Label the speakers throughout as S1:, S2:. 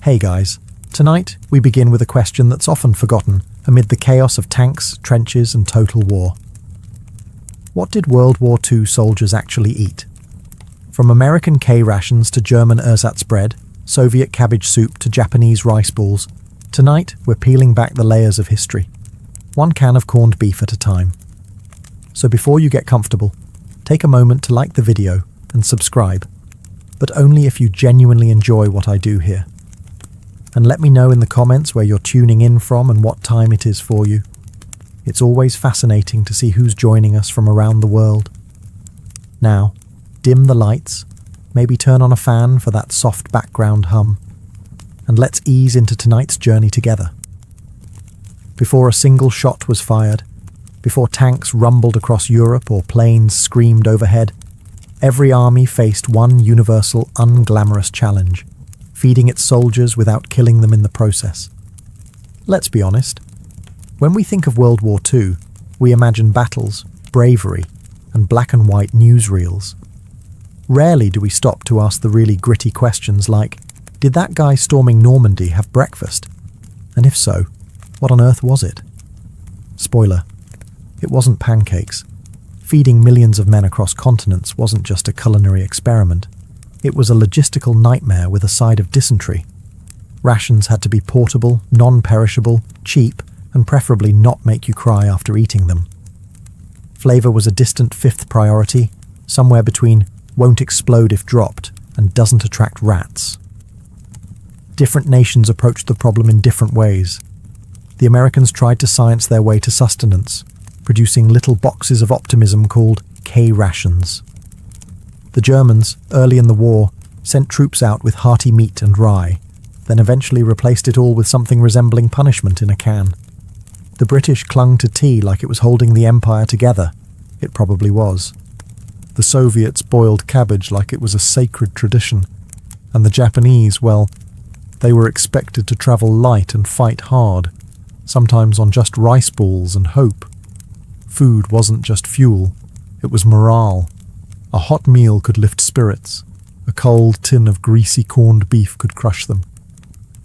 S1: Hey guys, tonight we begin with a question that's often forgotten amid the chaos of tanks, trenches and total war. What did World War II soldiers actually eat? From American K rations to German ersatz bread, Soviet cabbage soup to Japanese rice balls, tonight we're peeling back the layers of history, one can of corned beef at a time. So before you get comfortable, take a moment to like the video and subscribe, but only if you genuinely enjoy what I do here. And let me know in the comments where you're tuning in from and what time it is for you. It's always fascinating to see who's joining us from around the world. Now, dim the lights, maybe turn on a fan for that soft background hum, and let's ease into tonight's journey together. Before a single shot was fired, before tanks rumbled across Europe or planes screamed overhead, every army faced one universal, unglamorous challenge: feeding its soldiers without killing them in the process. Let's be honest. When we think of World War II, we imagine battles, bravery, and black and white newsreels. Rarely do we stop to ask the really gritty questions like, did that guy storming Normandy have breakfast? And if so, what on earth was it? Spoiler, it wasn't pancakes. Feeding millions of men across continents wasn't just a culinary experiment. It was a logistical nightmare with a side of dysentery. Rations had to be portable, non-perishable, cheap, and preferably not make you cry after eating them. Flavor was a distant fifth priority, somewhere between won't explode if dropped and doesn't attract rats. Different nations approached the problem in different ways. The Americans tried to science their way to sustenance, producing little boxes of optimism called K rations. The Germans, early in the war, sent troops out with hearty meat and rye, then eventually replaced it all with something resembling punishment in a can. The British clung to tea like it was holding the empire together. It probably was. The Soviets boiled cabbage like it was a sacred tradition. And the Japanese, well, they were expected to travel light and fight hard, sometimes on just rice balls and hope. Food wasn't just fuel, it was morale. A hot meal could lift spirits. A cold tin of greasy corned beef could crush them.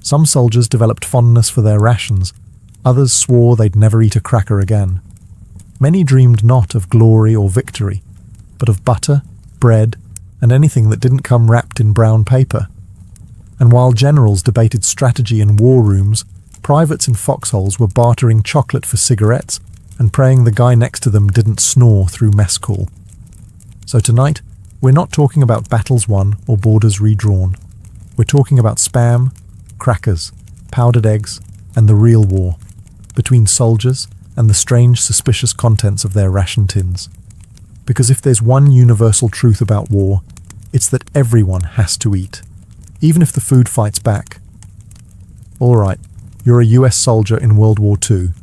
S1: Some soldiers developed fondness for their rations. Others swore they'd never eat a cracker again. Many dreamed not of glory or victory, but of butter, bread, and anything that didn't come wrapped in brown paper. And while generals debated strategy in war rooms, privates in foxholes were bartering chocolate for cigarettes and praying the guy next to them didn't snore through mess call. So tonight, we're not talking about battles won or borders redrawn. We're talking about spam, crackers, powdered eggs, and the real war, between soldiers and the strange, suspicious contents of their ration tins. Because if there's one universal truth about war, it's that everyone has to eat, even if the food fights back. Alright, you're a US soldier in World War II.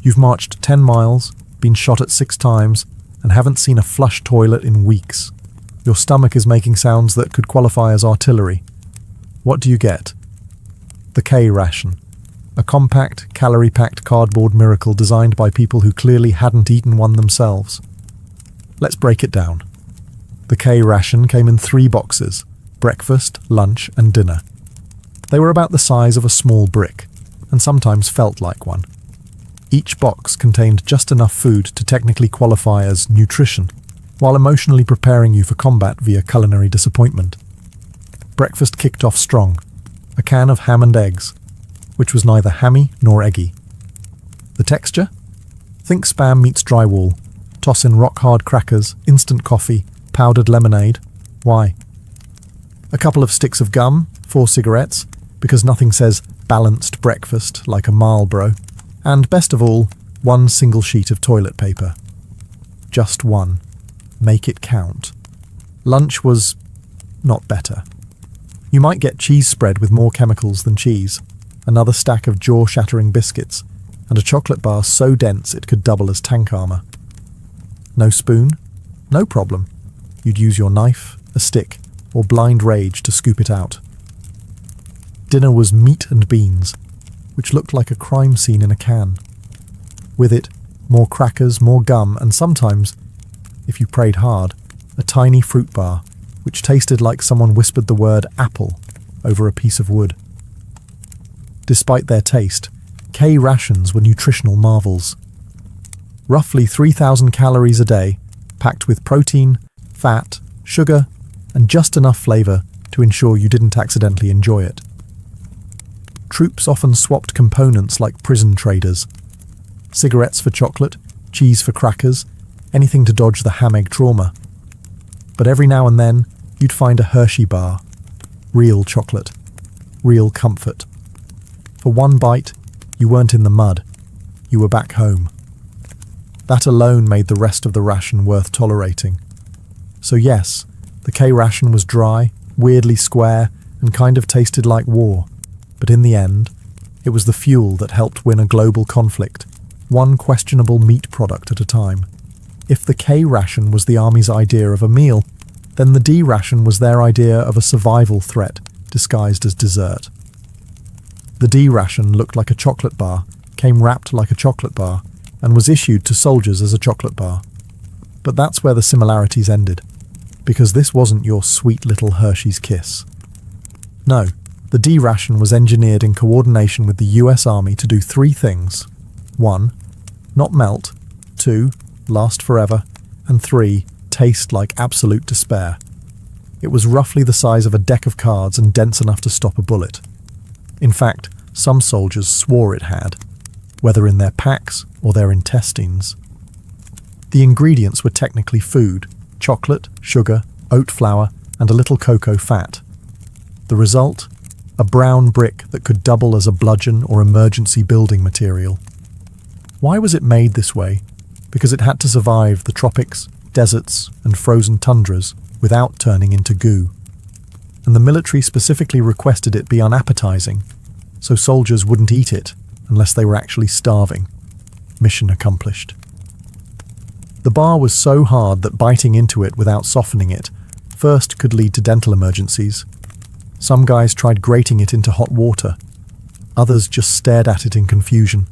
S1: You've marched 10 miles, been shot at 6 times, and haven't seen a flush toilet in weeks. Your stomach is making sounds that could qualify as artillery. What do you get? The K ration. A compact, calorie-packed cardboard miracle designed by people who clearly hadn't eaten one themselves. Let's break it down. The K ration came in 3 boxes: breakfast, lunch, and dinner. They were about the size of a small brick, and sometimes felt like one. Each box contained just enough food to technically qualify as nutrition, while emotionally preparing you for combat via culinary disappointment. Breakfast kicked off strong. A can of ham and eggs, which was neither hammy nor eggy. The texture? Think Spam meets drywall. Toss in rock-hard crackers, instant coffee, powdered lemonade. Why? A couple of sticks of gum, 4 cigarettes, because nothing says balanced breakfast like a Marlboro. And best of all, 1 single sheet of toilet paper. Just one. Make it count. Lunch was not better. You might get cheese spread with more chemicals than cheese, another stack of jaw-shattering biscuits, and a chocolate bar so dense it could double as tank armor. No spoon? No problem. You'd use your knife, a stick, or blind rage to scoop it out. Dinner was meat and beans, which looked like a crime scene in a can. With it, more crackers, more gum, and sometimes, if you prayed hard, a tiny fruit bar, which tasted like someone whispered the word apple over a piece of wood. Despite their taste, K rations were nutritional marvels. Roughly 3,000 calories a day, packed with protein, fat, sugar, and just enough flavor to ensure you didn't accidentally enjoy it. Troops often swapped components like prison traders. Cigarettes for chocolate, cheese for crackers, anything to dodge the ham-egg trauma. But every now and then, you'd find a Hershey bar. Real chocolate. Real comfort. For one bite, you weren't in the mud. You were back home. That alone made the rest of the ration worth tolerating. So yes, the K ration was dry, weirdly square, and kind of tasted like war. But in the end, it was the fuel that helped win a global conflict, one questionable meat product at a time. If the K ration was the army's idea of a meal, then the D ration was their idea of a survival threat disguised as dessert. The D ration looked like a chocolate bar, came wrapped like a chocolate bar, and was issued to soldiers as a chocolate bar. But that's where the similarities ended, because this wasn't your sweet little Hershey's Kiss. No, the D ration was engineered in coordination with the US Army to do three things. 1. Not melt. 2. Last forever. And 3. Taste like absolute despair. It was roughly the size of a deck of cards and dense enough to stop a bullet. In fact, some soldiers swore it had, whether in their packs or their intestines. The ingredients were technically food: chocolate, sugar, oat flour, and a little cocoa fat. The result? A brown brick that could double as a bludgeon or emergency building material. Why was it made this way? Because it had to survive the tropics, deserts, and frozen tundras without turning into goo. And the military specifically requested it be unappetizing, so soldiers wouldn't eat it unless they were actually starving. Mission accomplished. The bar was so hard that biting into it without softening it first could lead to dental emergencies. Some guys tried grating it into hot water. Others just stared at it in confusion.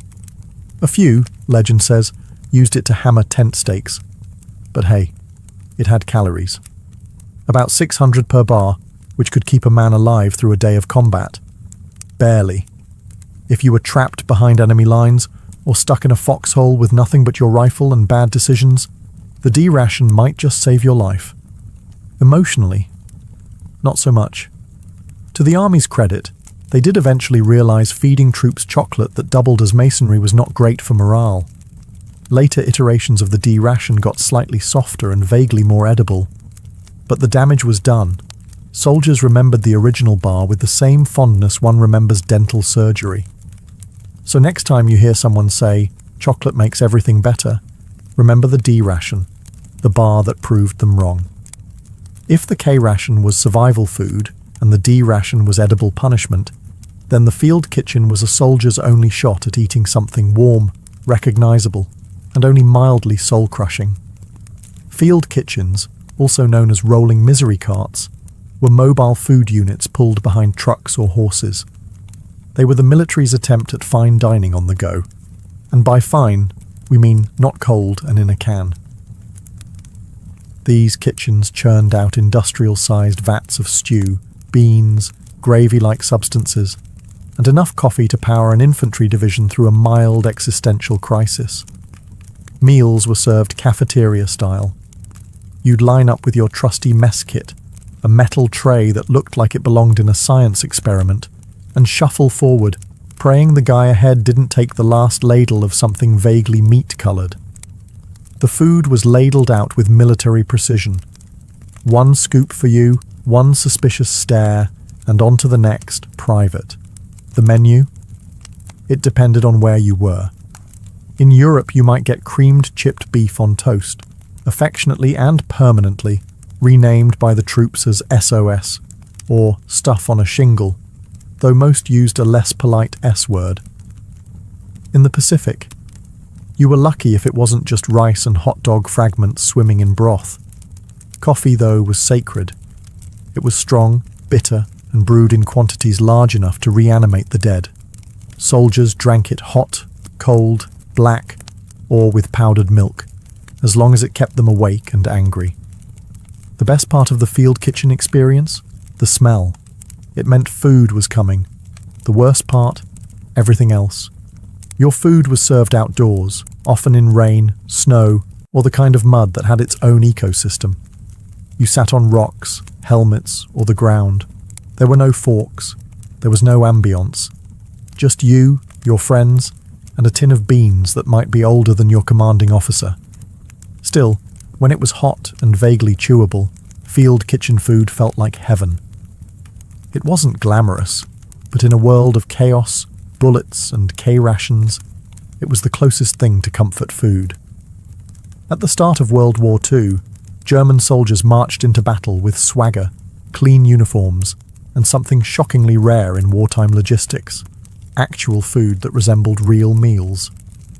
S1: A few, legend says, used it to hammer tent stakes. But hey, it had calories. About 600 per bar, which could keep a man alive through a day of combat. Barely. If you were trapped behind enemy lines, or stuck in a foxhole with nothing but your rifle and bad decisions, the D ration might just save your life. Emotionally, not so much. To the Army's credit, they did eventually realize feeding troops chocolate that doubled as masonry was not great for morale. Later iterations of the D ration got slightly softer and vaguely more edible. But the damage was done. Soldiers remembered the original bar with the same fondness one remembers dental surgery. So next time you hear someone say, chocolate makes everything better, remember the D ration, the bar that proved them wrong. If the K ration was survival food and the D ration was edible punishment, then the field kitchen was a soldier's only shot at eating something warm, recognizable, and only mildly soul-crushing. Field kitchens, also known as rolling misery carts, were mobile food units pulled behind trucks or horses. They were the military's attempt at fine dining on the go. And by fine, we mean not cold and in a can. These kitchens churned out industrial-sized vats of stew, beans, gravy-like substances, and enough coffee to power an infantry division through a mild existential crisis. Meals were served cafeteria-style. You'd line up with your trusty mess kit, a metal tray that looked like it belonged in a science experiment, and shuffle forward, praying the guy ahead didn't take the last ladle of something vaguely meat-coloured. The food was ladled out with military precision. One scoop for you, one suspicious stare, and on to the next, private. The menu? It depended on where you were. In Europe you might get creamed chipped beef on toast, affectionately and permanently renamed by the troops as SOS, or stuff on a shingle, though most used a less polite S word. In the Pacific, you were lucky if it wasn't just rice and hot dog fragments swimming in broth. Coffee, though, was sacred. It was strong, bitter, and brewed in quantities large enough to reanimate the dead. Soldiers drank it hot, cold, black, or with powdered milk, as long as it kept them awake and angry. The best part of the field kitchen experience? The smell. It meant food was coming. The worst part? everything else. Your food was served outdoors, often in rain, snow, or the kind of mud that had its own ecosystem. You sat on rocks, helmets, or the ground. There were no forks. There was no ambience. Just you, your friends, and a tin of beans that might be older than your commanding officer. Still, when it was hot and vaguely chewable, field kitchen food felt like heaven. It wasn't glamorous, but in a world of chaos, bullets, and K-rations, it was the closest thing to comfort food. At the start of World War II, German soldiers marched into battle with swagger, clean uniforms, and something shockingly rare in wartime logistics: actual food that resembled real meals.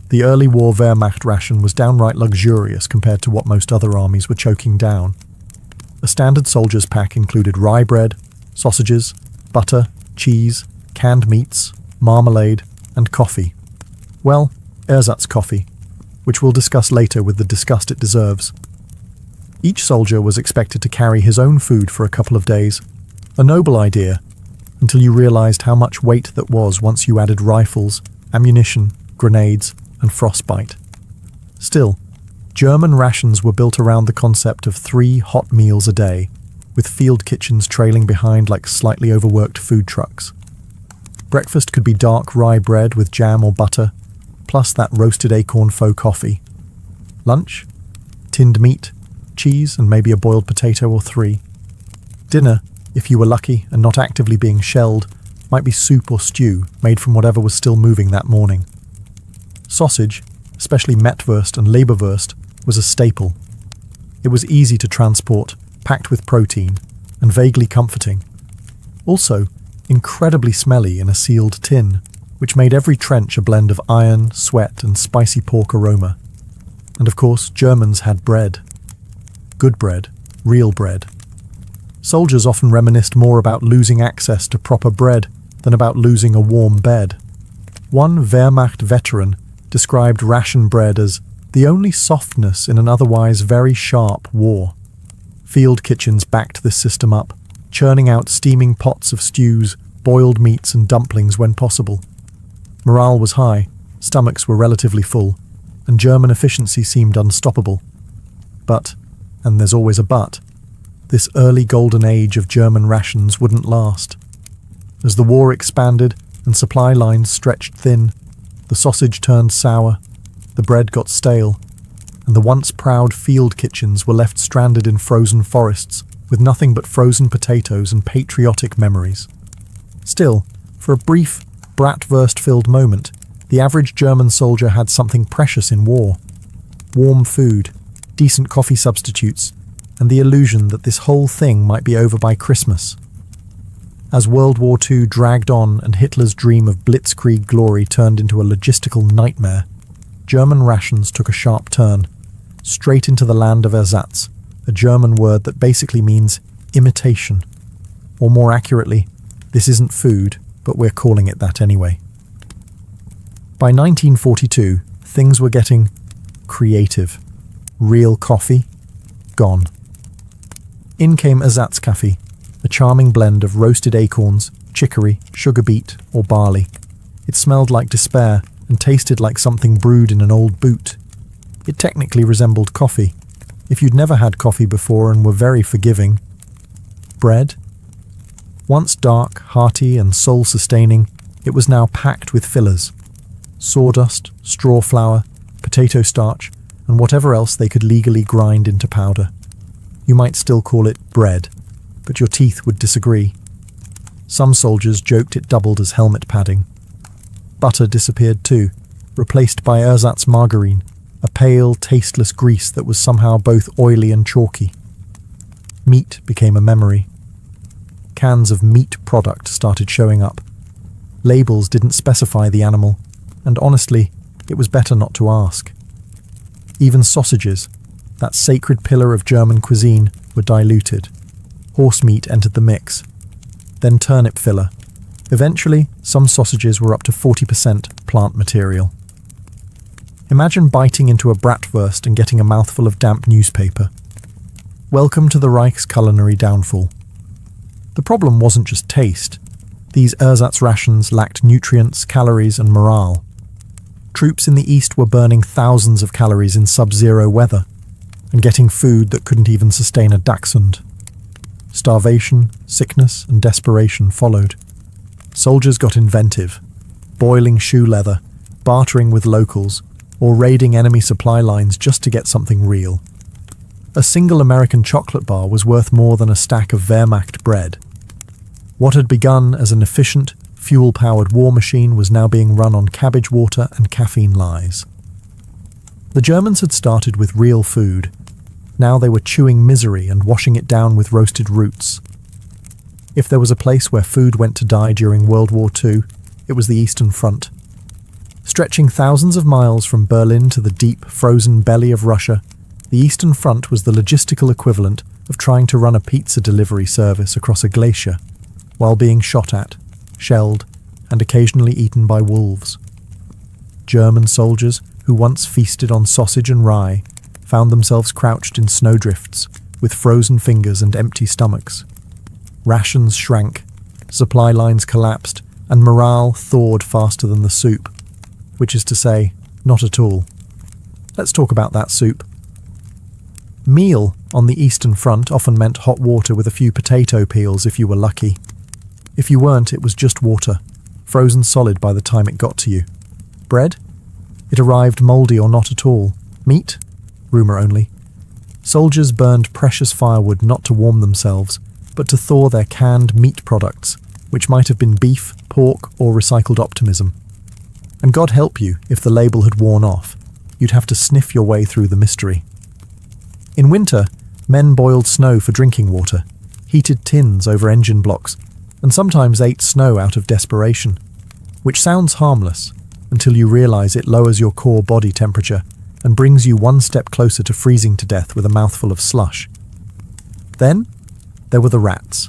S1: The early war Wehrmacht ration was downright luxurious compared to what most other armies were choking down. A standard soldier's pack included rye bread, sausages, butter, cheese, canned meats, marmalade, and coffee. Well, ersatz coffee, which we'll discuss later with the disgust it deserves. Each soldier was expected to carry his own food for a couple of days. A noble idea, until you realized how much weight that was once you added rifles, ammunition, grenades, and frostbite. Still, German rations were built around the concept of 3 hot meals a day, with field kitchens trailing behind like slightly overworked food trucks. Breakfast could be dark rye bread with jam or butter, plus that roasted acorn faux coffee. Lunch? Tinned meat, cheese, and maybe a boiled potato or 3. Dinner, if you were lucky and not actively being shelled, might be soup or stew made from whatever was still moving that morning. Sausage, especially Metwurst and Leberwurst, was a staple. It was easy to transport, packed with protein, and vaguely comforting. Also, incredibly smelly in a sealed tin, which made every trench a blend of iron, sweat, and spicy pork aroma. And of course, Germans had bread. Good bread, real bread. Soldiers often reminisced more about losing access to proper bread than about losing a warm bed. One Wehrmacht veteran described ration bread as the only softness in an otherwise very sharp war. Field kitchens backed this system up, churning out steaming pots of stews, boiled meats and dumplings when possible. Morale was high, stomachs were relatively full, and German efficiency seemed unstoppable. But, and there's always a but, this early golden age of German rations wouldn't last. As the war expanded and supply lines stretched thin, the sausage turned sour, the bread got stale, and the once proud field kitchens were left stranded in frozen forests with nothing but frozen potatoes and patriotic memories. Still, for a brief, bratwurst-filled moment, the average German soldier had something precious in war: warm food, decent coffee substitutes, and the illusion that this whole thing might be over by Christmas. As World War II dragged on and Hitler's dream of blitzkrieg glory turned into a logistical nightmare, German rations took a sharp turn, straight into the land of ersatz, a German word that basically means imitation. Or more accurately, this isn't food, but we're calling it that anyway. By 1942, things were getting creative. Real coffee? Gone. In came Ersatzkaffee, a charming blend of roasted acorns, chicory, sugar beet, or barley. It smelled like despair and tasted like something brewed in an old boot. It technically resembled coffee, if you'd never had coffee before and were very forgiving. Bread? Once dark, hearty, and soul-sustaining, it was now packed with fillers. Sawdust, straw flour, potato starch, and whatever else they could legally grind into powder. You might still call it bread, but your teeth would disagree. Some soldiers joked it doubled as helmet padding. Butter disappeared too, replaced by ersatz margarine, a pale, tasteless grease that was somehow both oily and chalky. Meat became a memory. Cans of meat product started showing up. Labels didn't specify the animal, and honestly, it was better not to ask. Even sausages, that sacred pillar of German cuisine, were diluted. Horse meat entered the mix. Then turnip filler. Eventually, some sausages were up to 40% plant material. Imagine biting into a bratwurst and getting a mouthful of damp newspaper. Welcome to the Reich's culinary downfall. The problem wasn't just taste. These ersatz rations lacked nutrients, calories, and morale. Troops in the east were burning thousands of calories in sub-zero weather and getting food that couldn't even sustain a dachshund. Starvation, sickness, and desperation followed. Soldiers got inventive, boiling shoe leather, bartering with locals, or raiding enemy supply lines just to get something real. A single American chocolate bar was worth more than a stack of Wehrmacht bread. What had begun as an efficient, fuel-powered war machine was now being run on cabbage water and caffeine lies. The Germans had started with real food. Now they were chewing misery and washing it down with roasted roots. If there was a place where food went to die during World War II, it was the Eastern Front. Stretching thousands of miles from Berlin to the deep, frozen belly of Russia, the Eastern Front was the logistical equivalent of trying to run a pizza delivery service across a glacier, while being shot at, shelled, and occasionally eaten by wolves. German soldiers, who once feasted on sausage and rye, found themselves crouched in snowdrifts, with frozen fingers and empty stomachs. Rations shrank, supply lines collapsed, and morale thawed faster than the soup, which is to say, not at all. Let's talk about that soup. Meal on the Eastern Front often meant hot water with a few potato peels if you were lucky. If you weren't, it was just water, frozen solid by the time it got to you. Bread? It arrived mouldy or not at all. Meat? Rumour only. Soldiers burned precious firewood not to warm themselves, but to thaw their canned meat products, which might have been beef, pork, or recycled optimism. And God help you if the label had worn off. You'd have to sniff your way through the mystery. In winter, men boiled snow for drinking water, heated tins over engine blocks, and sometimes ate snow out of desperation, which sounds harmless until you realise it lowers your core body temperature and brings you one step closer to freezing to death with a mouthful of slush. Then, there were the rats,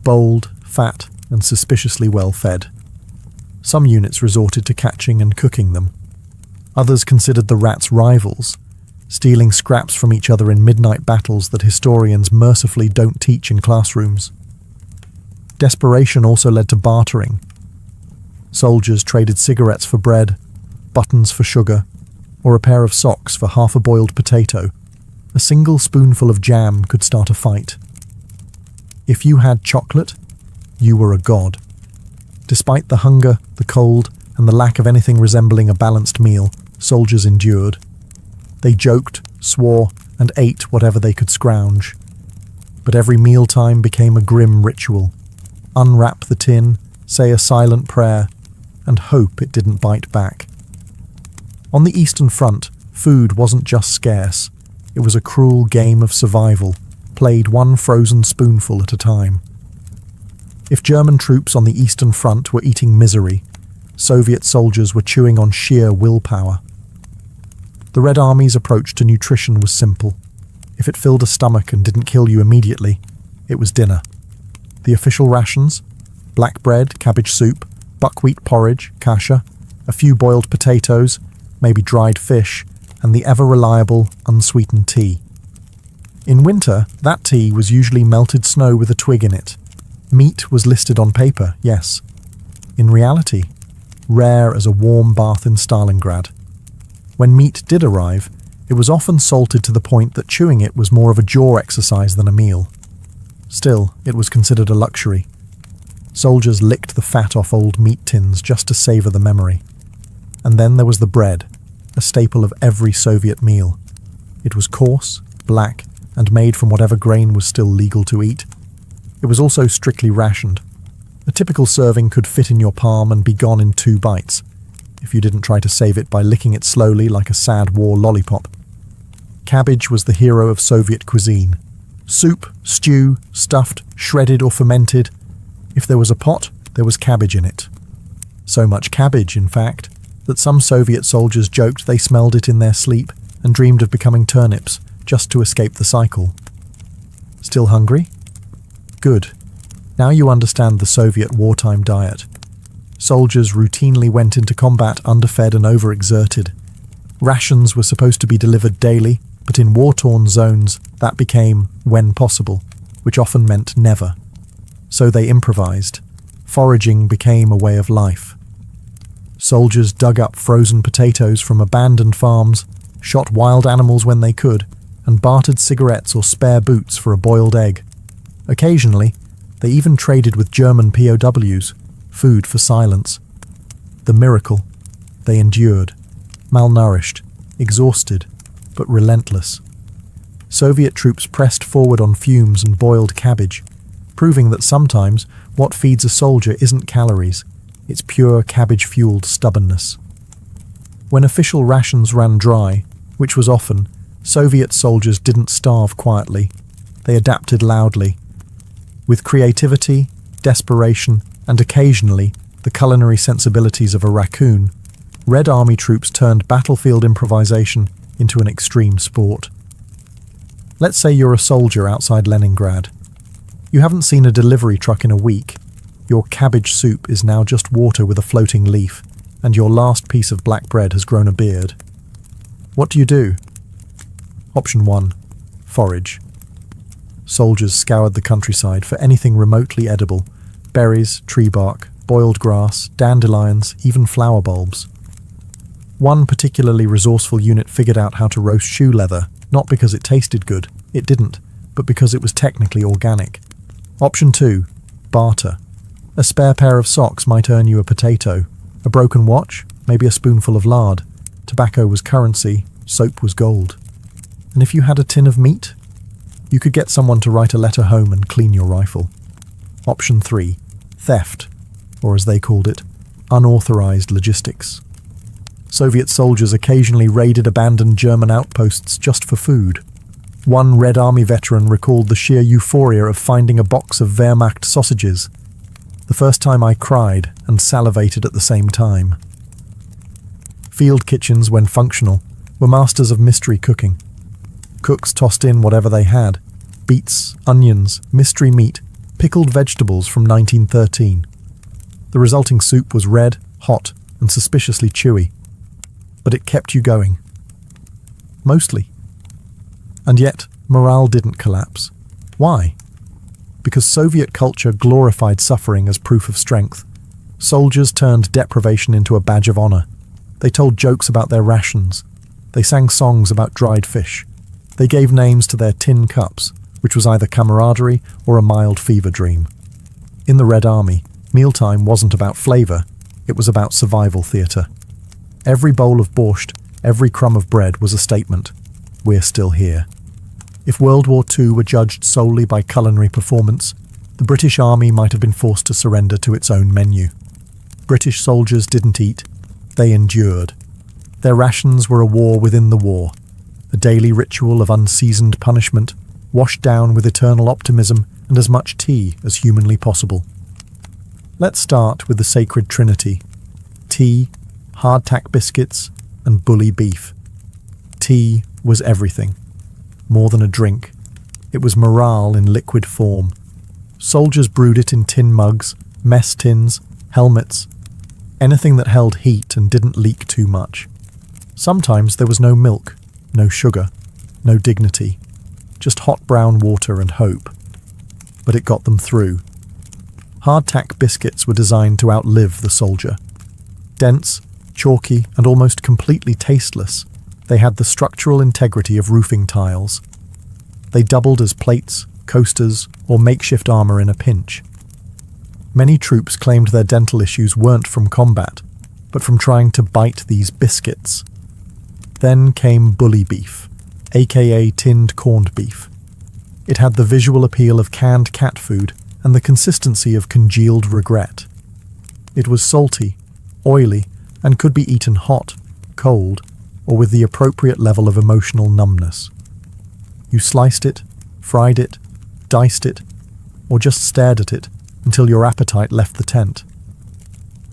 S1: bold, fat, and suspiciously well-fed. Some units resorted to catching and cooking them. Others considered the rats rivals, stealing scraps from each other in midnight battles that historians mercifully don't teach in classrooms. Desperation also led to bartering. Soldiers traded cigarettes for bread, buttons for sugar, or a pair of socks for half a boiled potato. A single spoonful of jam could start a fight. If you had chocolate, you were a god. Despite the hunger, the cold, and the lack of anything resembling a balanced meal, soldiers endured. They joked, swore, and ate whatever they could scrounge. But every mealtime became a grim ritual. Unwrap the tin, say a silent prayer, and hope it didn't bite back. On the Eastern Front, food wasn't just scarce. It was a cruel game of survival, played one frozen spoonful at a time. If German troops on the Eastern Front were eating misery, Soviet soldiers were chewing on sheer willpower. The Red Army's approach to nutrition was simple. If it filled a stomach and didn't kill you immediately, it was dinner. The official rations: black bread, cabbage soup, buckwheat porridge, kasha, a few boiled potatoes, maybe dried fish, and the ever-reliable, unsweetened tea. In winter, that tea was usually melted snow with a twig in it. Meat was listed on paper, yes. In reality, rare as a warm bath in Stalingrad. When meat did arrive, it was often salted to the point that chewing it was more of a jaw exercise than a meal. Still, it was considered a luxury. Soldiers licked the fat off old meat tins just to savour the memory. And then there was the bread, a staple of every Soviet meal. It was coarse, black, and made from whatever grain was still legal to eat. It was also strictly rationed. A typical serving could fit in your palm and be gone in 2 bites, if you didn't try to save it by licking it slowly like a sad war lollipop. Cabbage was the hero of Soviet cuisine. Soup, stew, stuffed, shredded or fermented. If there was a pot, there was cabbage in it. So much cabbage, in fact, that some Soviet soldiers joked they smelled it in their sleep and dreamed of becoming turnips just to escape the cycle. Still hungry? Good. Now you understand the Soviet wartime diet. Soldiers routinely went into combat underfed and overexerted. Rations were supposed to be delivered daily, but in war-torn zones, that became when possible, which often meant never. So they improvised. foraging became a way of life. Soldiers dug up frozen potatoes from abandoned farms, shot wild animals when they could, and bartered cigarettes or spare boots for a boiled egg. Occasionally, they even traded with German POWs, food for silence. The miracle: they endured, malnourished, exhausted, but relentless. Soviet troops pressed forward on fumes and boiled cabbage, proving that sometimes what feeds a soldier isn't calories, it's pure cabbage-fueled stubbornness. When official rations ran dry, which was often, Soviet soldiers didn't starve quietly. They adapted loudly. With creativity, desperation, and occasionally the culinary sensibilities of a raccoon, Red Army troops turned battlefield improvisation into an extreme sport. Let's say you're a soldier outside Leningrad. You haven't seen a delivery truck in a week. Your cabbage soup is now just water with a floating leaf, and your last piece of black bread has grown a beard. What do? Option 1. Forage. Soldiers scoured the countryside for anything remotely edible: berries, tree bark, boiled grass, dandelions, even flower bulbs. One particularly resourceful unit figured out how to roast shoe leather, not because it tasted good, it didn't, but because it was technically organic. Option 2. Barter. A spare pair of socks might earn you a potato. A broken watch, maybe a spoonful of lard. Tobacco was currency, soap was gold. And if you had a tin of meat, you could get someone to write a letter home and clean your rifle. Option 3. Theft, or as they called it, unauthorized logistics. Soviet soldiers occasionally raided abandoned German outposts just for food. One Red Army veteran recalled the sheer euphoria of finding a box of Wehrmacht sausages. The first time I cried and salivated at the same time. Field kitchens, when functional, were masters of mystery cooking. Cooks tossed in whatever they had: beets, onions, mystery meat, pickled vegetables from 1913. The resulting soup was red, hot, and suspiciously chewy. But it kept you going. Mostly. And yet, morale didn't collapse. Why? Because Soviet culture glorified suffering as proof of strength. Soldiers turned deprivation into a badge of honor. They told jokes about their rations. They sang songs about dried fish. They gave names to their tin cups, which was either camaraderie or a mild fever dream. In the Red Army, mealtime wasn't about flavor, it was about survival theater. Every bowl of borscht, every crumb of bread was a statement: we're still here. If World War II were judged solely by culinary performance, the British Army might have been forced to surrender to its own menu. British soldiers didn't eat, they endured. Their rations were a war within the war, a daily ritual of unseasoned punishment, washed down with eternal optimism and as much tea as humanly possible. Let's start with the sacred trinity: tea, hardtack biscuits, and bully beef. Tea was everything. More than a drink. It was morale in liquid form. Soldiers brewed it in tin mugs, mess tins, helmets, anything that held heat and didn't leak too much. Sometimes there was no milk, no sugar, no dignity, just hot brown water and hope. But it got them through. Hardtack biscuits were designed to outlive the soldier. Dense, chalky, and almost completely tasteless, they had the structural integrity of roofing tiles. They doubled as plates, coasters, or makeshift armor in a pinch. Many troops claimed their dental issues weren't from combat, but from trying to bite these biscuits. Then came bully beef, aka tinned corned beef. It had the visual appeal of canned cat food and the consistency of congealed regret. It was salty, oily, and could be eaten hot, cold, or with the appropriate level of emotional numbness. You sliced it, fried it, diced it, or just stared at it until your appetite left the tent.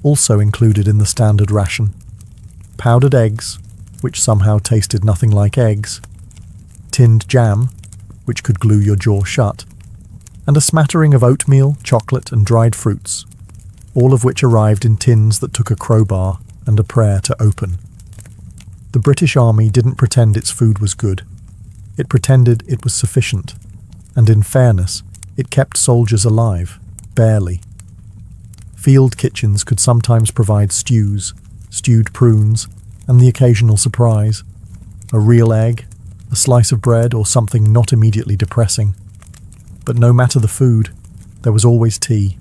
S1: Also included in the standard ration: powdered eggs, which somehow tasted nothing like eggs, tinned jam, which could glue your jaw shut, and a smattering of oatmeal, chocolate, and dried fruits, all of which arrived in tins that took a crowbar and a prayer to open. The British Army didn't pretend its food was good. It pretended it was sufficient, and in fairness, it kept soldiers alive, barely. Field kitchens could sometimes provide stews, stewed prunes, and the occasional surprise, a real egg, a slice of bread, or something not immediately depressing. But no matter the food, there was always tea.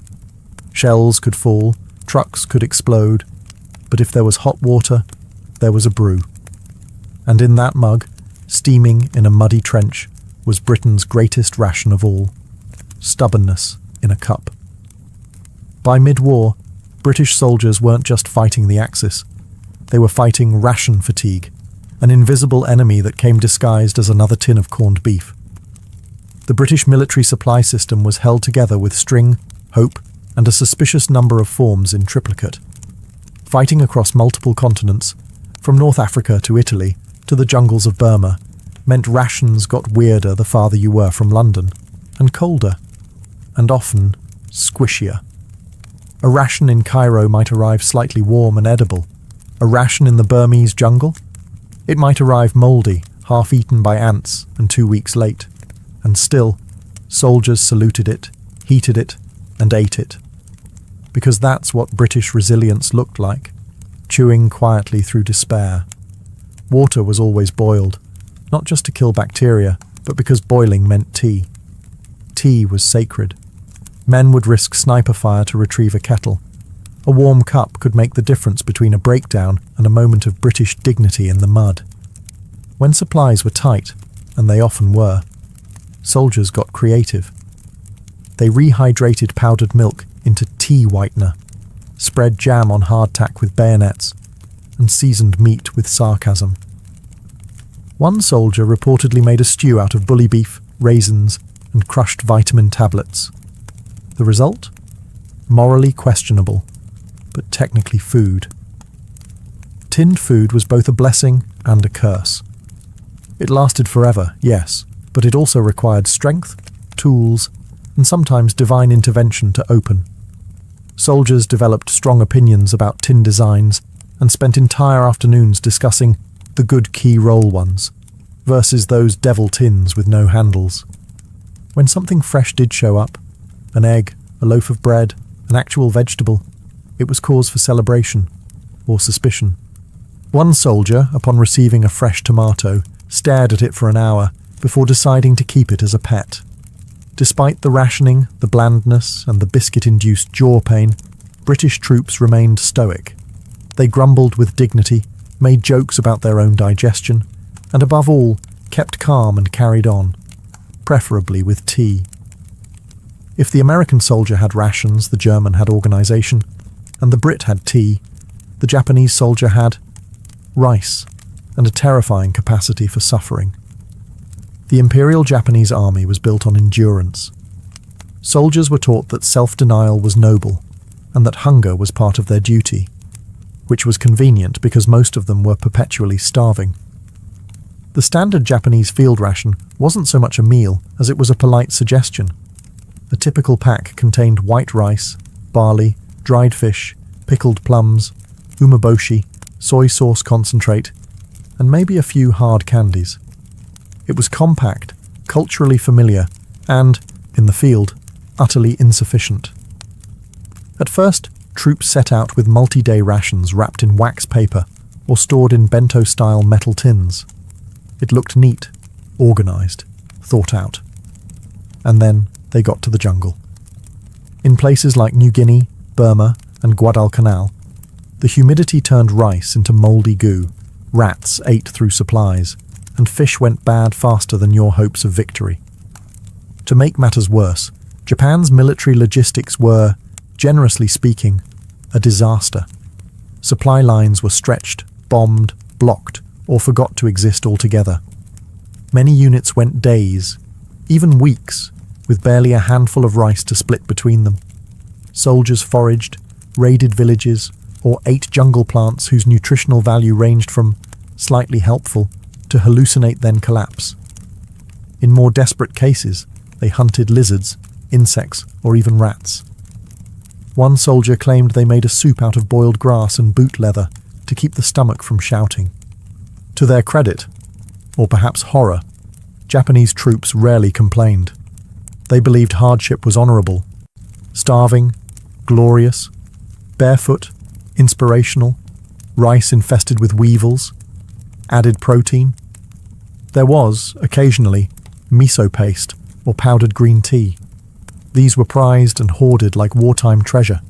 S1: Shells could fall, trucks could explode, but if there was hot water, there was a brew. And in that mug, steaming in a muddy trench, was Britain's greatest ration of all: stubbornness in a cup. By mid-war, British soldiers weren't just fighting the Axis. They were fighting ration fatigue, an invisible enemy that came disguised as another tin of corned beef. The British military supply system was held together with string, hope, and a suspicious number of forms in triplicate. Fighting across multiple continents, from North Africa to Italy to the jungles of Burma, meant rations got weirder the farther you were from London, and colder, and often squishier. A ration in Cairo might arrive slightly warm and edible. A ration in the Burmese jungle? It might arrive mouldy, half-eaten by ants, and 2 weeks late. And still, soldiers saluted it, heated it, and ate it. Because that's what British resilience looked like, chewing quietly through despair. Water was always boiled, not just to kill bacteria, but because boiling meant tea. Tea was sacred. Men would risk sniper fire to retrieve a kettle. A warm cup could make the difference between a breakdown and a moment of British dignity in the mud. When supplies were tight, and they often were, soldiers got creative. They rehydrated powdered milk into tea whitener, spread jam on hardtack with bayonets, and seasoned meat with sarcasm. One soldier reportedly made a stew out of bully beef, raisins, and crushed vitamin tablets. The result? Morally questionable, but technically food. Tinned food was both a blessing and a curse. It lasted forever, yes, but it also required strength, tools, and sometimes divine intervention to open. Soldiers developed strong opinions about tin designs and spent entire afternoons discussing the good key roll ones versus those devil tins with no handles. When something fresh did show up, an egg, a loaf of bread, an actual vegetable, it was cause for celebration or suspicion. One soldier, upon receiving a fresh tomato, stared at it for an hour before deciding to keep it as a pet. Despite the rationing, the blandness, and the biscuit-induced jaw pain, British troops remained stoic. They grumbled with dignity, made jokes about their own digestion, and above all, kept calm and carried on, preferably with tea. If the American soldier had rations, the German had organisation, and the Brit had tea, the Japanese soldier had rice and a terrifying capacity for suffering. The Imperial Japanese Army was built on endurance. Soldiers were taught that self-denial was noble and that hunger was part of their duty, which was convenient because most of them were perpetually starving. The standard Japanese field ration wasn't so much a meal as it was a polite suggestion. A typical pack contained white rice, barley, dried fish, pickled plums, umeboshi, soy sauce concentrate, and maybe a few hard candies. It was compact, culturally familiar, and, in the field, utterly insufficient. At first, troops set out with multi-day rations wrapped in wax paper or stored in bento-style metal tins. It looked neat, organised, thought out. And then they got to the jungle. In places like New Guinea, Burma, and Guadalcanal, the humidity turned rice into mouldy goo, rats ate through supplies, and fish went bad faster than your hopes of victory. To make matters worse, Japan's military logistics were, generously speaking, a disaster. Supply lines were stretched, bombed, blocked, or forgot to exist altogether. Many units went days, even weeks, with barely a handful of rice to split between them. Soldiers foraged, raided villages, or ate jungle plants whose nutritional value ranged from slightly helpful to hallucinate then collapse. In more desperate cases, they hunted lizards, insects, or even rats. One soldier claimed they made a soup out of boiled grass and boot leather to keep the stomach from shouting. To their credit, or perhaps horror, Japanese troops rarely complained. They believed hardship was honourable. Starving, glorious, Barefoot, inspirational, rice infested with weevils, added protein. There was, occasionally, miso paste or powdered green tea. These were prized and hoarded like wartime treasure.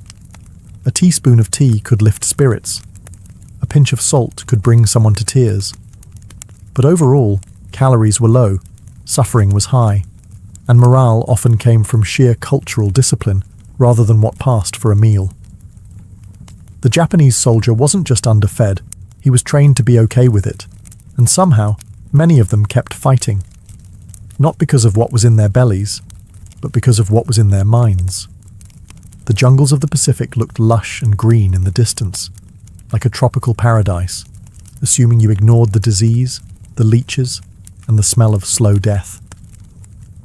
S1: A teaspoon of tea could lift spirits. A pinch of salt could bring someone to tears. But overall, calories were low, suffering was high, and morale often came from sheer cultural discipline rather than what passed for a meal. The Japanese soldier wasn't just underfed, he was trained to be okay with it, and somehow, many of them kept fighting. Not because of what was in their bellies, but because of what was in their minds. The jungles of the Pacific looked lush and green in the distance, like a tropical paradise, assuming you ignored the disease, the leeches, and the smell of slow death.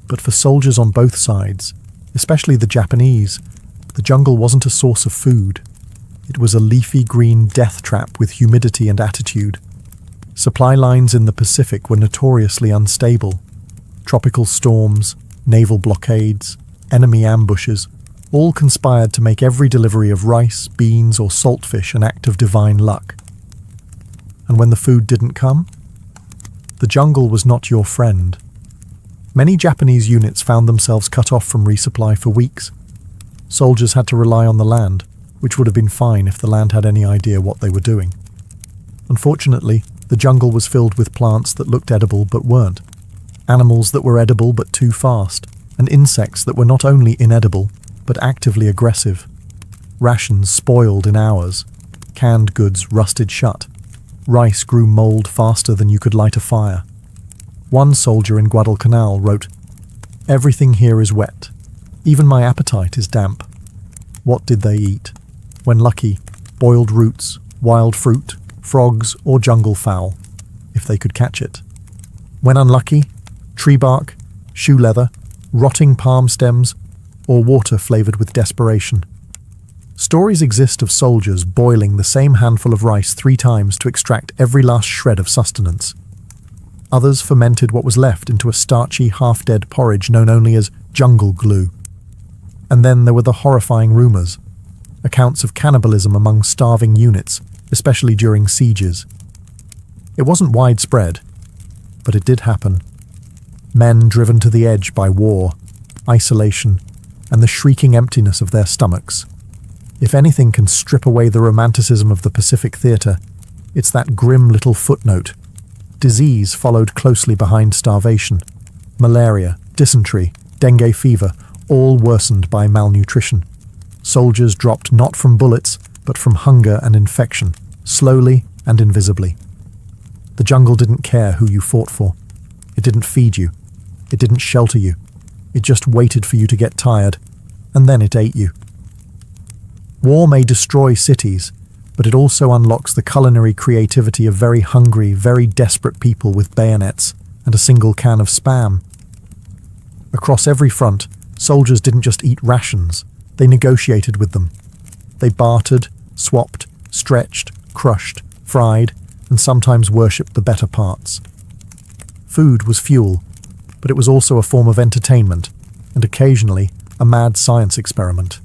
S1: But for soldiers on both sides, especially the Japanese, the jungle wasn't a source of food. It was a leafy green death trap with humidity and attitude. Supply lines in the Pacific were notoriously unstable. Tropical storms, naval blockades, enemy ambushes, all conspired to make every delivery of rice, beans, or saltfish an act of divine luck. And when the food didn't come, the jungle was not your friend. Many Japanese units found themselves cut off from resupply for weeks. Soldiers had to rely on the land, which would have been fine if the land had any idea what they were doing. Unfortunately, the jungle was filled with plants that looked edible but weren't, animals that were edible but too fast, and insects that were not only inedible, but actively aggressive. Rations spoiled in hours. Canned goods rusted shut. Rice grew mold faster than you could light a fire. One soldier in Guadalcanal wrote, "Everything here is wet. Even my appetite is damp." What did they eat? When lucky, boiled roots, wild fruit, frogs, or jungle fowl, if they could catch it. When unlucky, tree bark, shoe leather, rotting palm stems, or water flavoured with desperation. Stories exist of soldiers boiling the same handful of rice 3 times to extract every last shred of sustenance. Others fermented what was left into a starchy, half-dead porridge known only as jungle glue. And then there were the horrifying rumours, accounts of cannibalism among starving units, especially during sieges. It wasn't widespread, but it did happen. Men driven to the edge by war, isolation, and the shrieking emptiness of their stomachs. If anything can strip away the romanticism of the Pacific theatre, it's that grim little footnote. Disease followed closely behind starvation. Malaria, dysentery, dengue fever, all worsened by malnutrition. Soldiers dropped not from bullets, but from hunger and infection, slowly and invisibly. The jungle didn't care who you fought for. It didn't feed you. It didn't shelter you. It just waited for you to get tired, and then it ate you. War may destroy cities, but it also unlocks the culinary creativity of very hungry, very desperate people with bayonets and a single can of Spam. Across every front, soldiers didn't just eat rations, they negotiated with them. They bartered, swapped, stretched, crushed, fried, and sometimes worshipped the better parts. Food was fuel, but it was also a form of entertainment, and occasionally a mad science experiment.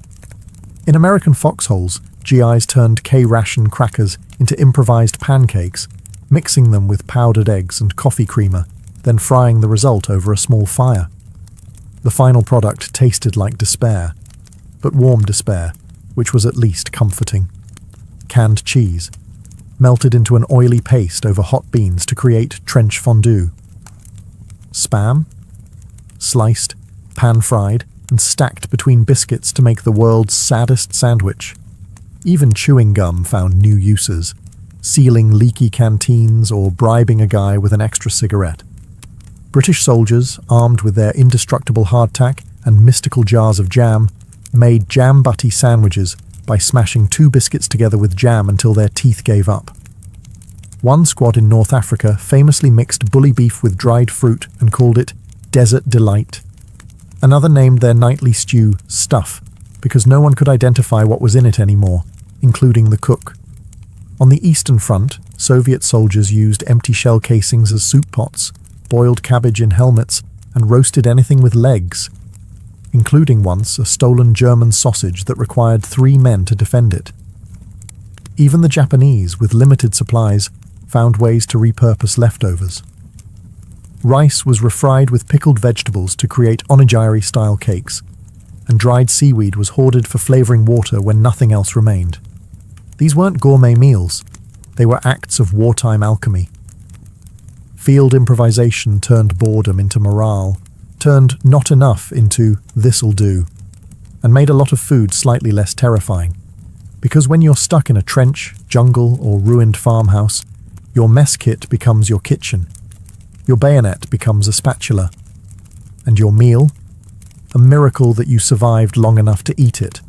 S1: In American foxholes, GIs turned K-ration crackers into improvised pancakes, mixing them with powdered eggs and coffee creamer, then frying the result over a small fire. The final product tasted like despair, but warm despair, which was at least comforting. Canned cheese, melted into an oily paste over hot beans to create trench fondue. Spam, sliced, pan-fried, and stacked between biscuits to make the world's saddest sandwich. Even chewing gum found new uses, sealing leaky canteens or bribing a guy with an extra cigarette. British soldiers, armed with their indestructible hardtack and mystical jars of jam, made jam-butty sandwiches by smashing 2 biscuits together with jam until their teeth gave up. One squad in North Africa famously mixed bully beef with dried fruit and called it Desert Delight. Another named their nightly stew Stuff, because no one could identify what was in it anymore, including the cook. On the Eastern Front, Soviet soldiers used empty shell casings as soup pots, boiled cabbage in helmets, and roasted anything with legs, including once a stolen German sausage that required 3 men to defend it. Even the Japanese, with limited supplies, found ways to repurpose leftovers. Rice was refried with pickled vegetables to create onigiri-style cakes, and dried seaweed was hoarded for flavoring water when nothing else remained. These weren't gourmet meals, they were acts of wartime alchemy. Field improvisation turned boredom into morale, turned not enough into this'll do, and made a lot of food slightly less terrifying. Because when you're stuck in a trench, jungle, or ruined farmhouse, your mess kit becomes your kitchen, your bayonet becomes a spatula, and your meal? A miracle that you survived long enough to eat it.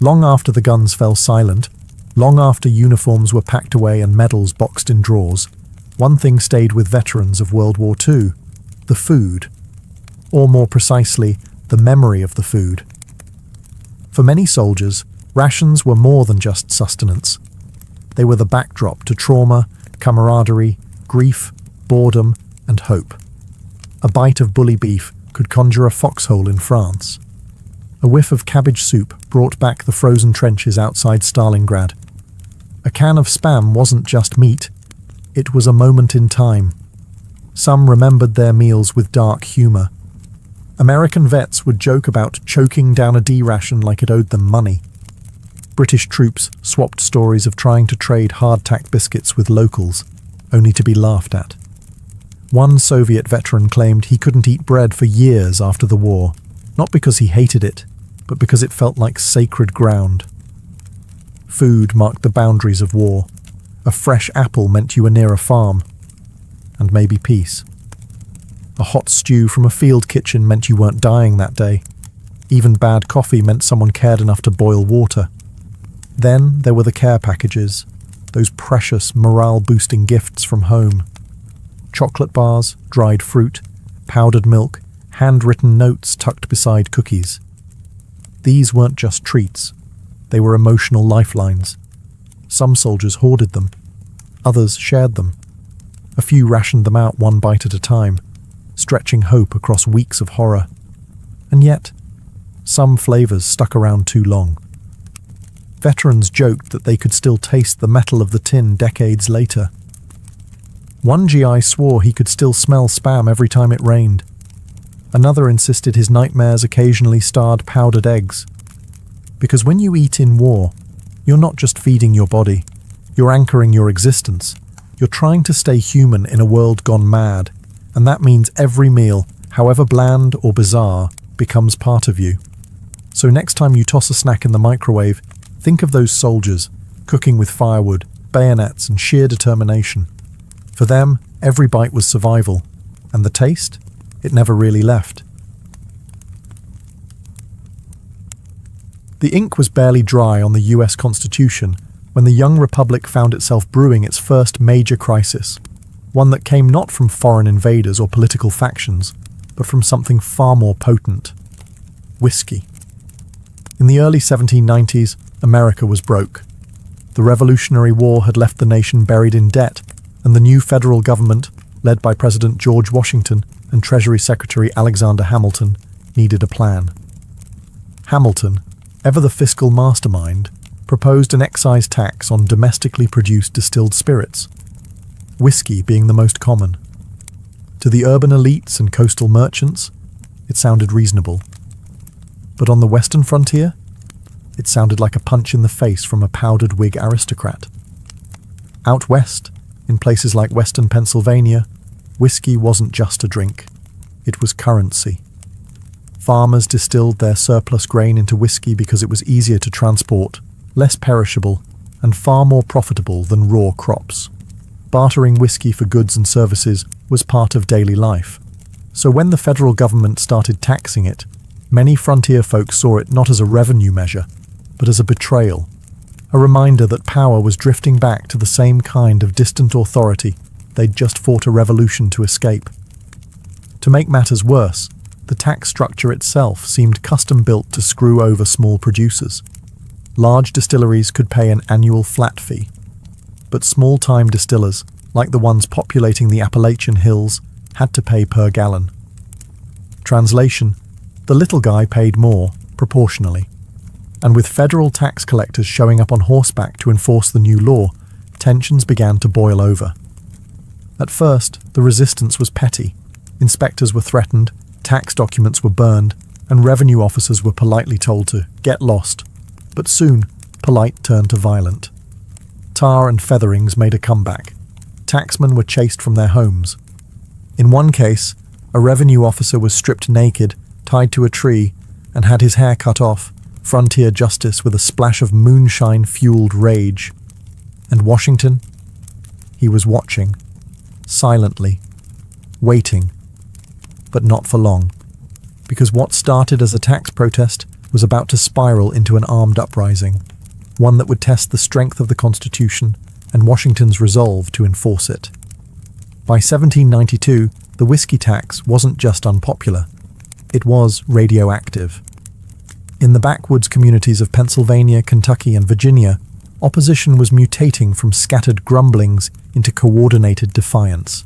S1: Long after the guns fell silent, long after uniforms were packed away and medals boxed in drawers, one thing stayed with veterans of World War II: the food. Or more precisely, the memory of the food. For many soldiers, rations were more than just sustenance. They were the backdrop to trauma, camaraderie, grief, boredom, and hope. A bite of bully beef could conjure a foxhole in France. A whiff of cabbage soup brought back the frozen trenches outside Stalingrad. A can of Spam wasn't just meat, it was a moment in time. Some remembered their meals with dark humour. American vets would joke about choking down a D ration like it owed them money. British troops swapped stories of trying to trade hardtack biscuits with locals, only to be laughed at. One Soviet veteran claimed he couldn't eat bread for years after the war, not because he hated it, but because it felt like sacred ground. Food marked the boundaries of war. A fresh apple meant you were near a farm, and maybe peace. A hot stew from a field kitchen meant you weren't dying that day. Even bad coffee meant someone cared enough to boil water. Then there were the care packages, those precious morale-boosting gifts from home. Chocolate bars, dried fruit, powdered milk, handwritten notes tucked beside cookies. These weren't just treats, they were emotional lifelines. Some soldiers hoarded them, others shared them. A few rationed them out one bite at a time, stretching hope across weeks of horror. And yet, some flavors stuck around too long. Veterans joked that they could still taste the metal of the tin decades later. One GI swore he could still smell Spam every time it rained. Another insisted his nightmares occasionally starred powdered eggs. Because when you eat in war, you're not just feeding your body, you're anchoring your existence. You're trying to stay human in a world gone mad, and that means every meal, however bland or bizarre, becomes part of you. So next time you toss a snack in the microwave, think of those soldiers, cooking with firewood, bayonets, and sheer determination. For them, every bite was survival, and the taste? It never really left. The ink was barely dry on the US Constitution when the young republic found itself brewing its first major crisis, one that came not from foreign invaders or political factions, but from something far more potent: whiskey. In the early 1790s, America was broke. The Revolutionary War had left the nation buried in debt, and the new federal government, led by President George Washington and Treasury Secretary Alexander Hamilton, needed a plan. Hamilton, ever the fiscal mastermind, proposed an excise tax on domestically produced distilled spirits, whiskey being the most common. To the urban elites and coastal merchants, it sounded reasonable. But on the western frontier, it sounded like a punch in the face from a powdered wig aristocrat. Out west, in places like western Pennsylvania, whiskey wasn't just a drink, it was currency. Farmers distilled their surplus grain into whiskey because it was easier to transport, less perishable, and far more profitable than raw crops. Bartering whiskey for goods and services was part of daily life. So when the federal government started taxing it, many frontier folk saw it not as a revenue measure, but as a betrayal, a reminder that power was drifting back to the same kind of distant authority they'd just fought a revolution to escape. To make matters worse, the tax structure itself seemed custom-built to screw over small producers. Large distilleries could pay an annual flat fee, but small-time distillers, like the ones populating the Appalachian Hills, had to pay per gallon. Translation: the little guy paid more, proportionally. and with federal tax collectors showing up on horseback to enforce the new law, tensions began to boil over. At first, the resistance was petty. Inspectors were threatened, tax documents were burned, and revenue officers were politely told to get lost. But soon, polite turned to violent. Tar and featherings made a comeback. Taxmen were chased from their homes. In one case, a revenue officer was stripped naked, tied to a tree, and had his hair cut off, frontier justice with a splash of moonshine-fueled rage. And Washington? He was watching, silently, waiting, but not for long, because what started as a tax protest was about to spiral into an armed uprising, one that would test the strength of the Constitution and Washington's resolve to enforce it. By 1792, the whiskey tax wasn't just unpopular, it was radioactive. In the backwoods communities of Pennsylvania, Kentucky, and Virginia, opposition was mutating from scattered grumblings into coordinated defiance.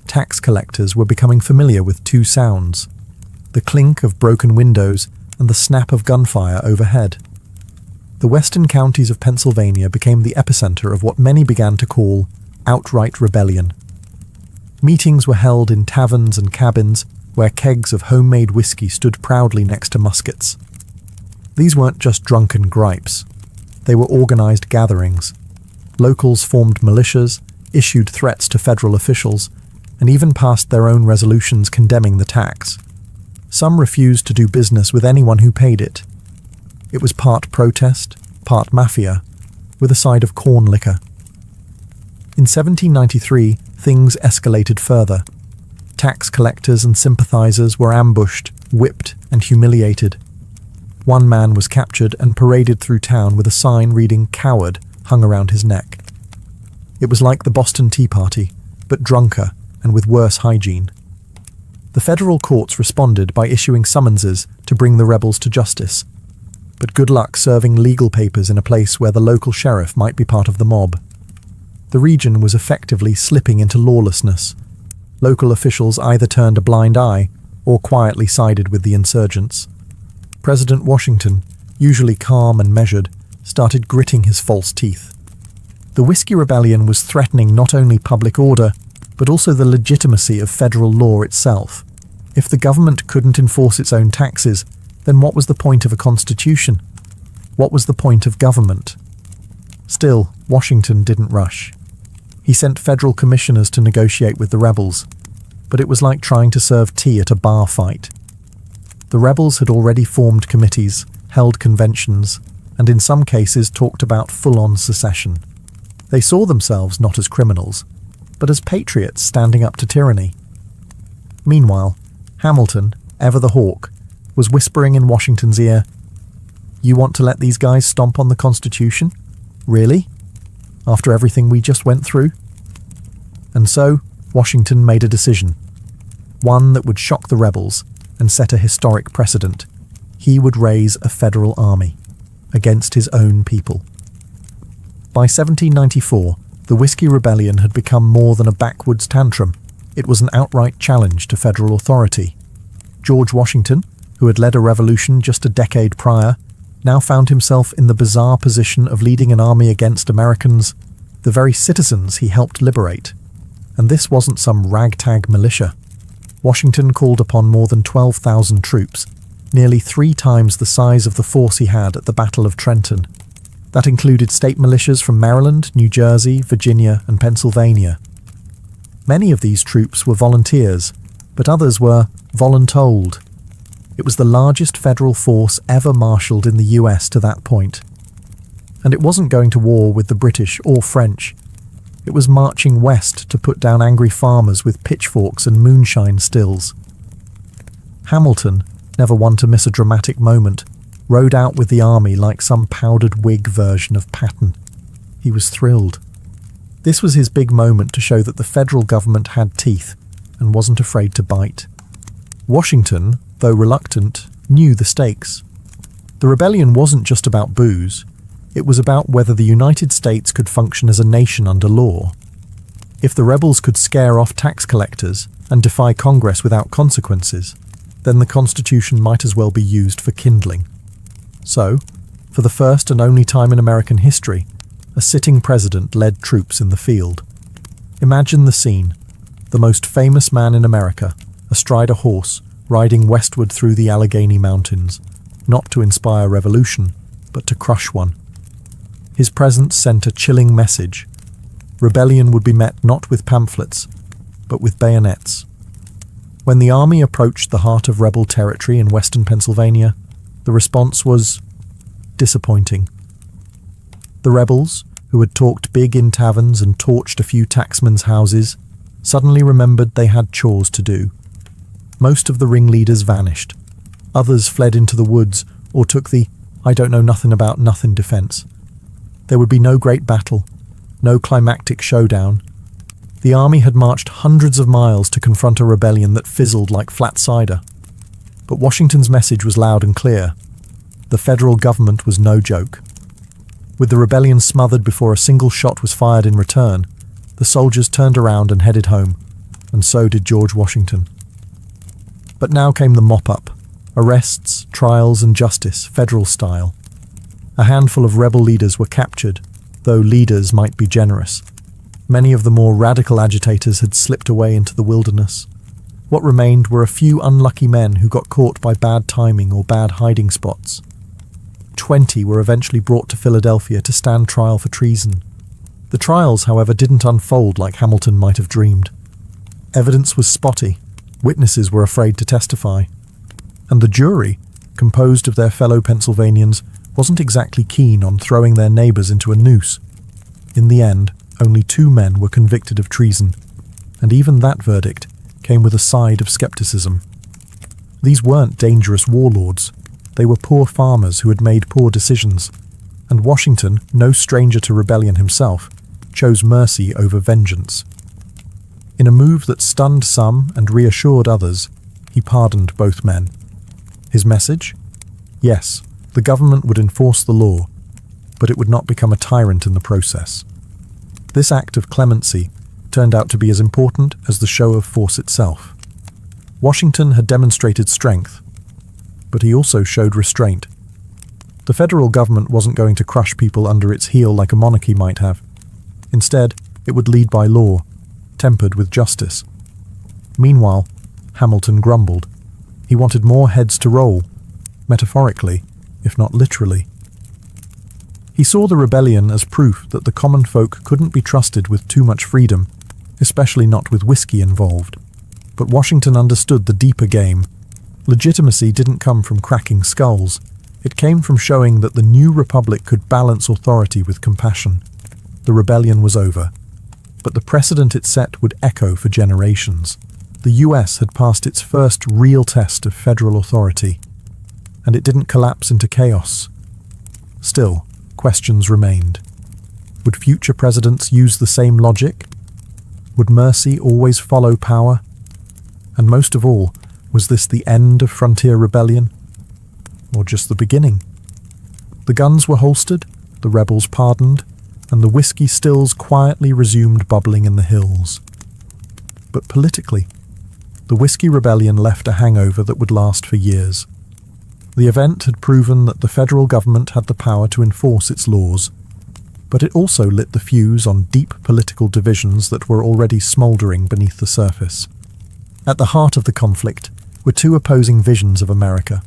S1: Tax collectors were becoming familiar with two sounds: the clink of broken windows and the snap of gunfire overhead. The western counties of Pennsylvania became the epicenter of what many began to call outright rebellion. Meetings were held in taverns and cabins where kegs of homemade whiskey stood proudly next to muskets. These weren't just drunken gripes. They were organized gatherings. Locals formed militias, issued threats to federal officials, and even passed their own resolutions condemning the tax. Some refused to do business with anyone who paid it. It was part protest, part mafia, with a side of corn liquor. In 1793, things escalated further. Tax collectors and sympathizers were ambushed, whipped, and humiliated. One man was captured and paraded through town with a sign reading "Coward" hung around his neck. It was like the Boston Tea Party, but drunker and with worse hygiene. The federal courts responded by issuing summonses to bring the rebels to justice. But good luck serving legal papers in a place where the local sheriff might be part of the mob. The region was effectively slipping into lawlessness. Local officials either turned a blind eye or quietly sided with the insurgents. President Washington, usually calm and measured, started gritting his false teeth. The Whiskey Rebellion was threatening not only public order, but also the legitimacy of federal law itself. If the government couldn't enforce its own taxes, then what was the point of a constitution? What was the point of government? Still, Washington didn't rush. He sent federal commissioners to negotiate with the rebels, but it was like trying to serve tea at a bar fight. The rebels had already formed committees, held conventions, and in some cases talked about full-on secession. They saw themselves not as criminals, but as patriots standing up to tyranny. Meanwhile, Hamilton, ever the hawk, was whispering in Washington's ear, "You want to let these guys stomp on the Constitution? Really? After everything we just went through?" And so, Washington made a decision. One that would shock the rebels and set a historic precedent. He would raise a federal army against his own people. By 1794, the Whiskey Rebellion had become more than a backwoods tantrum. It was an outright challenge to federal authority. George Washington, who had led a revolution just a decade prior, now found himself in the bizarre position of leading an army against Americans, the very citizens he helped liberate. And this wasn't some ragtag militia. Washington called upon more than 12,000 troops, nearly 3 times the size of the force he had at the Battle of Trenton. That included state militias from Maryland, New Jersey, Virginia, and Pennsylvania. Many of these troops were volunteers, but others were voluntold. It was the largest federal force ever marshalled in the US to that point. And it wasn't going to war with the British or French. It was marching west to put down angry farmers with pitchforks and moonshine stills. Hamilton, never one to miss a dramatic moment, rode out with the army like some powdered wig version of Patton. He was thrilled. This was his big moment to show that the federal government had teeth and wasn't afraid to bite. Washington, though reluctant, knew the stakes. The rebellion wasn't just about booze. It was about whether the United States could function as a nation under law. If the rebels could scare off tax collectors and defy Congress without consequences, then the Constitution might as well be used for kindling. So, For the first and only time in American history, a sitting president led troops in the field. Imagine the scene: the most famous man in America, astride a horse, riding westward through the Allegheny Mountains, not to inspire revolution, but to crush one. His presence sent a chilling message. Rebellion would be met not with pamphlets, but with bayonets. When the army approached the heart of rebel territory in western Pennsylvania, the response was disappointing. The rebels, who had talked big in taverns and torched a few tacksmen's houses, suddenly remembered they had chores to do. Most of the ringleaders vanished. Others fled into the woods or took the "I don't know nothing about nothing" defense. There would be no great battle, no climactic showdown. The army had marched hundreds of miles to confront a rebellion that fizzled like flat cider. But Washington's message was loud and clear. The federal government was no joke. With the rebellion smothered before a single shot was fired in return, the soldiers turned around and headed home, and so did George Washington. But now came the mop-up: arrests, trials, and justice, federal style. A handful of rebel leaders were captured, though leaders might be generous. Many of the more radical agitators had slipped away into the wilderness. What remained were a few unlucky men who got caught by bad timing or bad hiding spots. 20 were eventually brought to Philadelphia to stand trial for treason. The trials, however, didn't unfold like Hamilton might have dreamed. Evidence was spotty, witnesses were afraid to testify, and the jury, composed of their fellow Pennsylvanians, wasn't exactly keen on throwing their neighbours into a noose. In the end, only 2 men were convicted of treason, and even that verdict came with a side of skepticism. These weren't dangerous warlords. They were poor farmers who had made poor decisions, and Washington, no stranger to rebellion himself, chose mercy over vengeance. In a move that stunned some and reassured others, he pardoned both men. His message? Yes, the government would enforce the law, but it would not become a tyrant in the process. This act of clemency turned out to be as important as the show of force itself. Washington had demonstrated strength, but he also showed restraint. The federal government wasn't going to crush people under its heel like a monarchy might have. Instead, it would lead by law, tempered with justice. Meanwhile, Hamilton grumbled. He wanted more heads to roll, metaphorically, if not literally. He saw the rebellion as proof that the common folk couldn't be trusted with too much freedom, especially not with whiskey involved. But Washington understood the deeper game. Legitimacy didn't come from cracking skulls. It came from showing that the new republic could balance authority with compassion. The rebellion was over, but the precedent it set would echo for generations. The US had passed its first real test of federal authority, and it didn't collapse into chaos. Still, questions remained. Would future presidents use the same logic? Would mercy always follow power? And most of all, was this the end of frontier rebellion? Or just the beginning? The guns were holstered, the rebels pardoned, and the whiskey stills quietly resumed bubbling in the hills. But politically, the whiskey rebellion left a hangover that would last for years. The event had proven that the federal government had the power to enforce its laws, but it also lit the fuse on deep political divisions that were already smouldering beneath the surface. At the heart of the conflict were 2 opposing visions of America.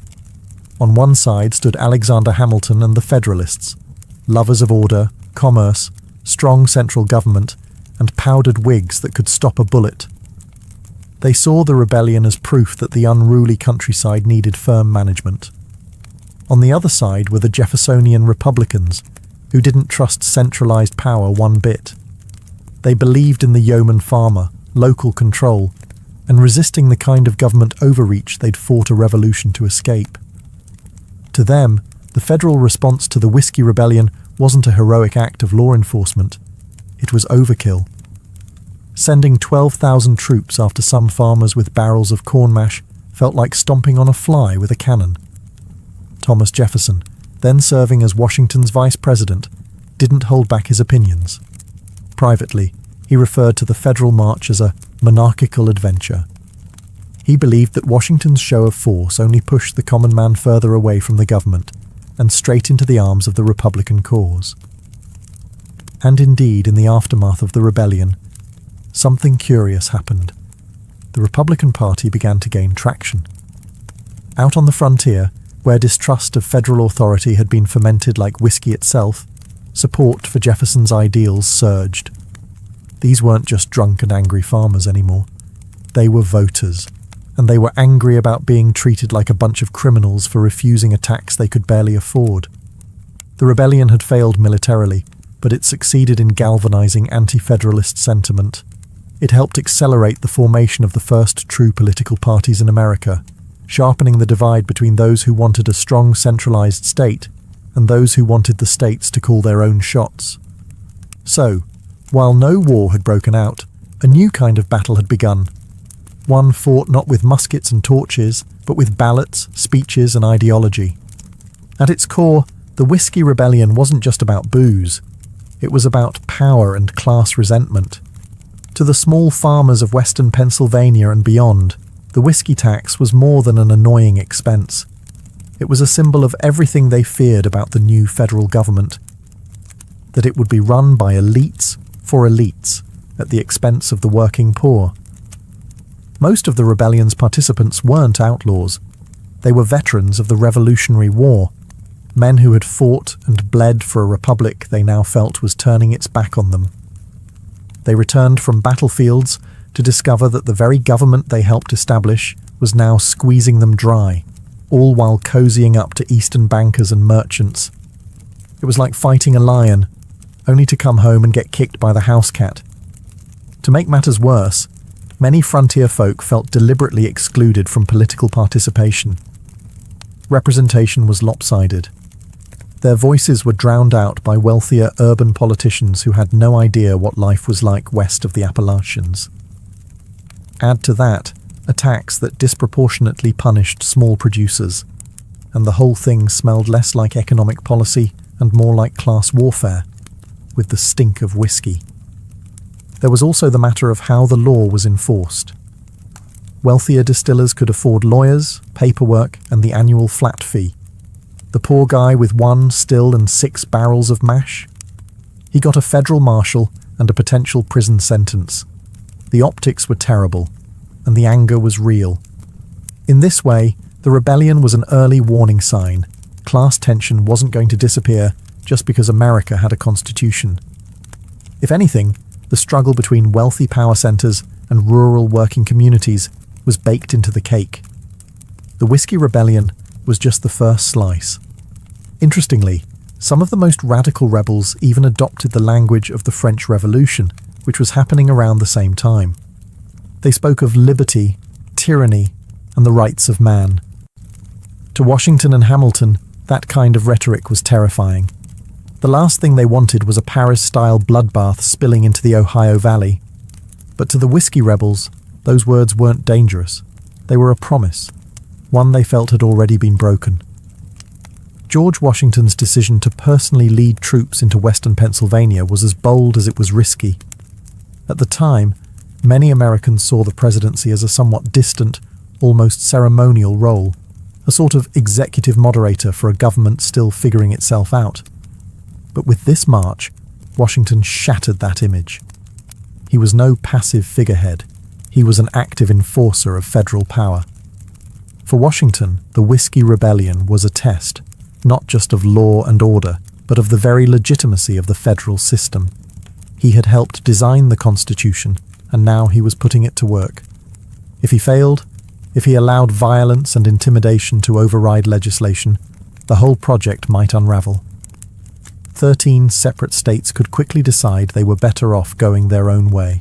S1: On one side stood Alexander Hamilton and the Federalists, lovers of order, commerce, strong central government, and powdered wigs that could stop a bullet. They saw the rebellion as proof that the unruly countryside needed firm management. On the other side were the Jeffersonian Republicans, who didn't trust centralized power one bit. They believed in the yeoman farmer, local control, and resisting the kind of government overreach they'd fought a revolution to escape. To them, the federal response to the Whiskey Rebellion wasn't a heroic act of law enforcement. It was overkill. Sending 12,000 troops after some farmers with barrels of corn mash felt like stomping on a fly with a cannon. Thomas Jefferson, then serving as Washington's vice president, didn't hold back his opinions. Privately, he referred to the federal march as a monarchical adventure. He believed that Washington's show of force only pushed the common man further away from the government, and straight into the arms of the Republican cause. And indeed, in the aftermath of the rebellion, something curious happened. The Republican Party began to gain traction. Out on the frontier, where distrust of federal authority had been fermented like whiskey itself, support for Jefferson's ideals surged. These weren't just drunk and angry farmers anymore. They were voters, and they were angry about being treated like a bunch of criminals for refusing a tax they could barely afford. The rebellion had failed militarily, but it succeeded in galvanizing anti-federalist sentiment. It helped accelerate the formation of the first true political parties in America, sharpening the divide between those who wanted a strong centralized state and those who wanted the states to call their own shots. So, while no war had broken out, a new kind of battle had begun. One fought not with muskets and torches, but with ballots, speeches, and ideology. At its core, the Whiskey Rebellion wasn't just about booze. It was about power and class resentment. To the small farmers of western Pennsylvania and beyond, the whiskey tax was more than an annoying expense. It was a symbol of everything they feared about the new federal government. That it would be run by elites for elites, at the expense of the working poor. Most of the rebellion's participants weren't outlaws. They were veterans of the Revolutionary War, men who had fought and bled for a republic they now felt was turning its back on them. They returned from battlefields to discover that the very government they helped establish was now squeezing them dry, all while cozying up to Eastern bankers and merchants. It was like fighting a lion, only to come home and get kicked by the house cat. To make matters worse, many frontier folk felt deliberately excluded from political participation. Representation was lopsided. Their voices were drowned out by wealthier urban politicians who had no idea what life was like west of the Appalachians. Add to that a tax that disproportionately punished small producers, and the whole thing smelled less like economic policy and more like class warfare, with the stink of whiskey. There was also the matter of how the law was enforced. Wealthier distillers could afford lawyers, paperwork, and the annual flat fee. The poor guy with 1 still and 6 barrels of mash? He got a federal marshal and a potential prison sentence. The optics were terrible, and the anger was real. In this way, the rebellion was an early warning sign. Class tension wasn't going to disappear just because America had a constitution. If anything, the struggle between wealthy power centers and rural working communities was baked into the cake. The Whiskey Rebellion was just the first slice. Interestingly, some of the most radical rebels even adopted the language of the French Revolution, which was happening around the same time. They spoke of liberty, tyranny, and the rights of man. To Washington and Hamilton, that kind of rhetoric was terrifying. The last thing they wanted was a Paris-style bloodbath spilling into the Ohio Valley. But to the whiskey rebels, those words weren't dangerous. They were a promise, one they felt had already been broken. George Washington's decision to personally lead troops into western Pennsylvania was as bold as it was risky. At the time, many Americans saw the presidency as a somewhat distant, almost ceremonial role, a sort of executive moderator for a government still figuring itself out. But with this march, Washington shattered that image. He was no passive figurehead. He was an active enforcer of federal power. For Washington, the Whiskey Rebellion was a test, not just of law and order, but of the very legitimacy of the federal system. He had helped design the Constitution, and now he was putting it to work. If he failed, if he allowed violence and intimidation to override legislation, the whole project might unravel. 13 separate states could quickly decide they were better off going their own way.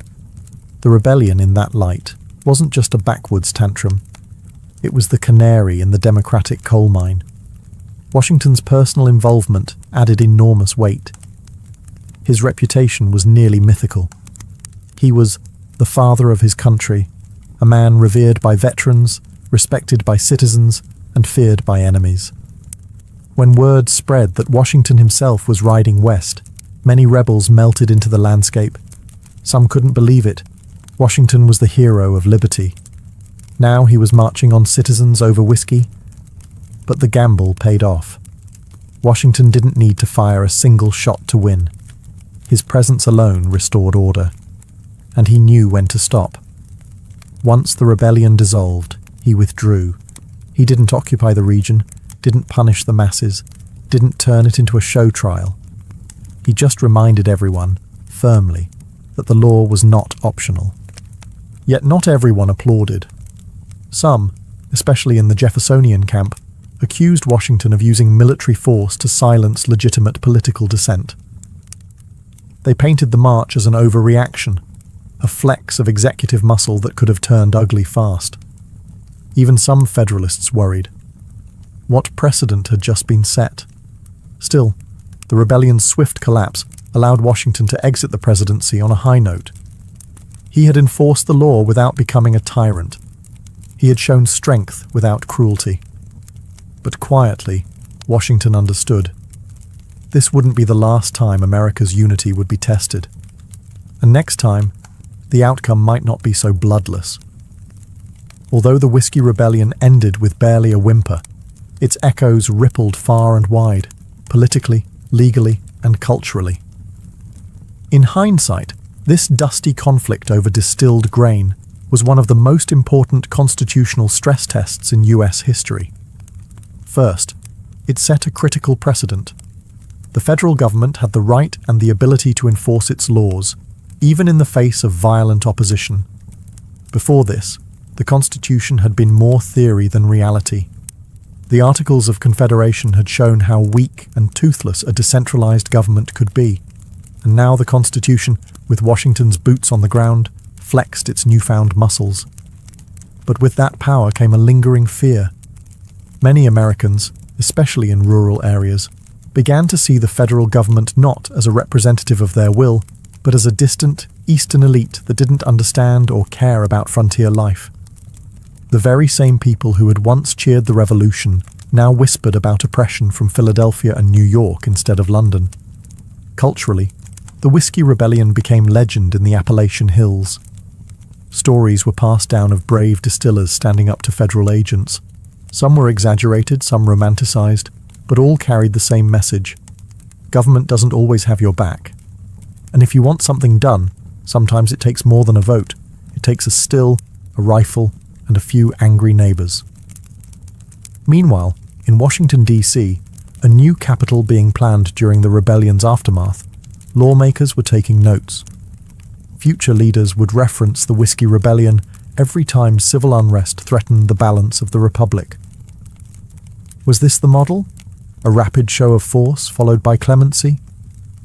S1: The rebellion, in that light, wasn't just a backwoods tantrum. It was the canary in the Democratic coal mine. Washington's personal involvement added enormous weight. His reputation was nearly mythical. He was the father of his country, a man revered by veterans, respected by citizens, and feared by enemies. When word spread that Washington himself was riding west, many rebels melted into the landscape. Some couldn't believe it. Washington was the hero of liberty. Now he was marching on citizens over whiskey. But the gamble paid off. Washington didn't need to fire a single shot to win. His presence alone restored order, and he knew when to stop. Once the rebellion dissolved, he withdrew. He didn't occupy the region, didn't punish the masses, didn't turn it into a show trial. He just reminded everyone, firmly, that the law was not optional. Yet not everyone applauded. Some, especially in the Jeffersonian camp, accused Washington of using military force to silence legitimate political dissent. They painted the march as an overreaction, a flex of executive muscle that could have turned ugly fast. Even some Federalists worried. What precedent had just been set? Still, the rebellion's swift collapse allowed Washington to exit the presidency on a high note. He had enforced the law without becoming a tyrant. He had shown strength without cruelty. But quietly, Washington understood. This wouldn't be the last time America's unity would be tested. And next time, the outcome might not be so bloodless. Although the Whiskey Rebellion ended with barely a whimper, its echoes rippled far and wide, politically, legally, and culturally. In hindsight, this dusty conflict over distilled grain was one of the most important constitutional stress tests in US history. First, it set a critical precedent. The federal government had the right and the ability to enforce its laws, even in the face of violent opposition. Before this, the Constitution had been more theory than reality. The Articles of Confederation had shown how weak and toothless a decentralized government could be, and now the Constitution, with Washington's boots on the ground, flexed its newfound muscles. But with that power came a lingering fear. Many Americans, especially in rural areas, began to see the federal government not as a representative of their will, but as a distant, eastern elite that didn't understand or care about frontier life. The very same people who had once cheered the revolution now whispered about oppression from Philadelphia and New York instead of London. Culturally, the Whiskey Rebellion became legend in the Appalachian Hills. Stories were passed down of brave distillers standing up to federal agents. Some were exaggerated, some romanticized, but all carried the same message. Government doesn't always have your back. And if you want something done, sometimes it takes more than a vote. It takes a still, a rifle, and a few angry neighbors. Meanwhile, in Washington, D.C., a new capital being planned during the rebellion's aftermath, lawmakers were taking notes. Future leaders would reference the Whiskey Rebellion every time civil unrest threatened the balance of the Republic. Was this the model? A rapid show of force followed by clemency?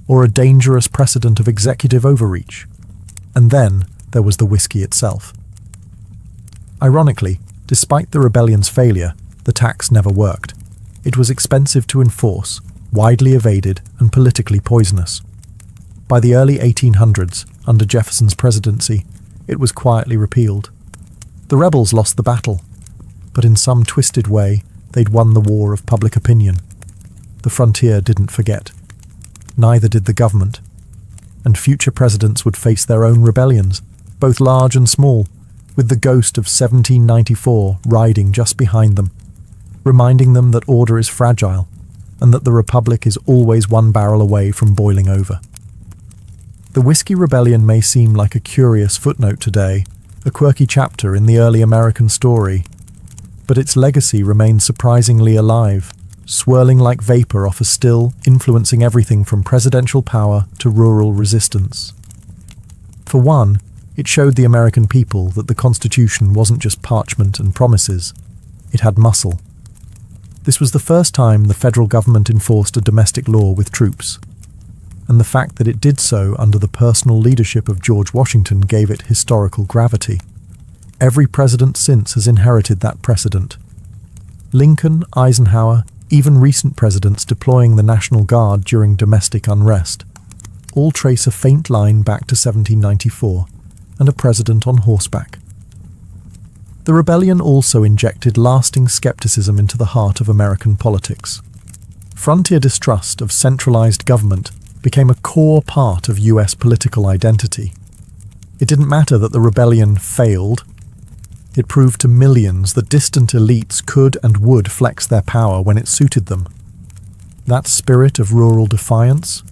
S1: Or a dangerous precedent of executive overreach? And then there was the whiskey itself. Ironically, despite the rebellion's failure, the tax never worked. It was expensive to enforce, widely evaded, and politically poisonous. By the early 1800s, under Jefferson's presidency, it was quietly repealed. The rebels lost the battle, but in some twisted way, they'd won the war of public opinion. The frontier didn't forget. Neither did the government. And future presidents would face their own rebellions, both large and small, with the ghost of 1794 riding just behind them, reminding them that order is fragile and that the Republic is always one barrel away from boiling over. The Whiskey Rebellion may seem like a curious footnote today, a quirky chapter in the early American story, but its legacy remains surprisingly alive, swirling like vapor off a still, influencing everything from presidential power to rural resistance. For one, it showed the American people that the Constitution wasn't just parchment and promises, it had muscle. This was the first time the federal government enforced a domestic law with troops, and the fact that it did so under the personal leadership of George Washington gave it historical gravity. Every president since has inherited that precedent. Lincoln, Eisenhower, even recent presidents deploying the National Guard during domestic unrest, all trace a faint line back to 1794 and a president on horseback. The rebellion also injected lasting skepticism into the heart of American politics. Frontier distrust of centralized government became a core part of US political identity. It didn't matter that the rebellion failed. It proved to millions that distant elites could and would flex their power when it suited them. That spirit of rural defiance?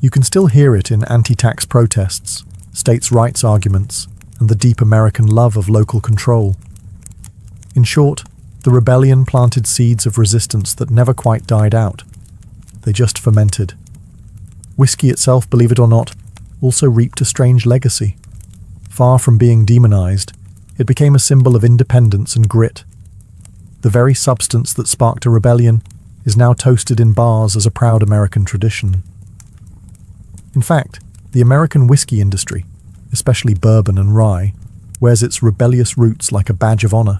S1: You can still hear it in anti-tax protests, states' rights arguments, and the deep American love of local control. In short, the rebellion planted seeds of resistance that never quite died out. They just fermented. Whiskey itself, believe it or not, also reaped a strange legacy. Far from being demonized, it became a symbol of independence and grit. The very substance that sparked a rebellion is now toasted in bars as a proud American tradition. In fact, the American whiskey industry, especially bourbon and rye, wears its rebellious roots like a badge of honor.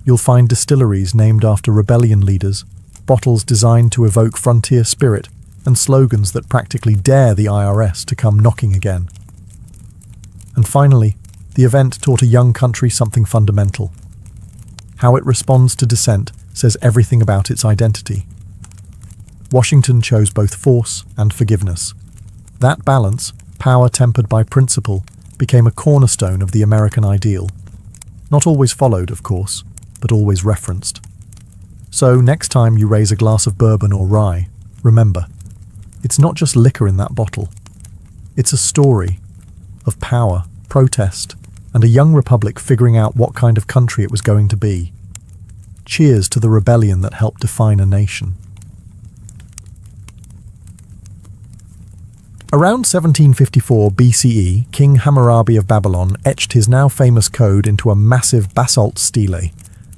S1: You'll find distilleries named after rebellion leaders, bottles designed to evoke frontier spirit, and slogans that practically dare the IRS to come knocking again. And finally, the event taught a young country something fundamental. How it responds to dissent says everything about its identity. Washington chose both force and forgiveness. That balance, power tempered by principle, became a cornerstone of the American ideal. Not always followed, of course, but always referenced. So next time you raise a glass of bourbon or rye, remember, it's not just liquor in that bottle. It's a story of power, protest, and a young republic figuring out what kind of country it was going to be. Cheers to the rebellion that helped define a nation. Around 1754 BCE, King Hammurabi of Babylon etched his now famous code into a massive basalt stele,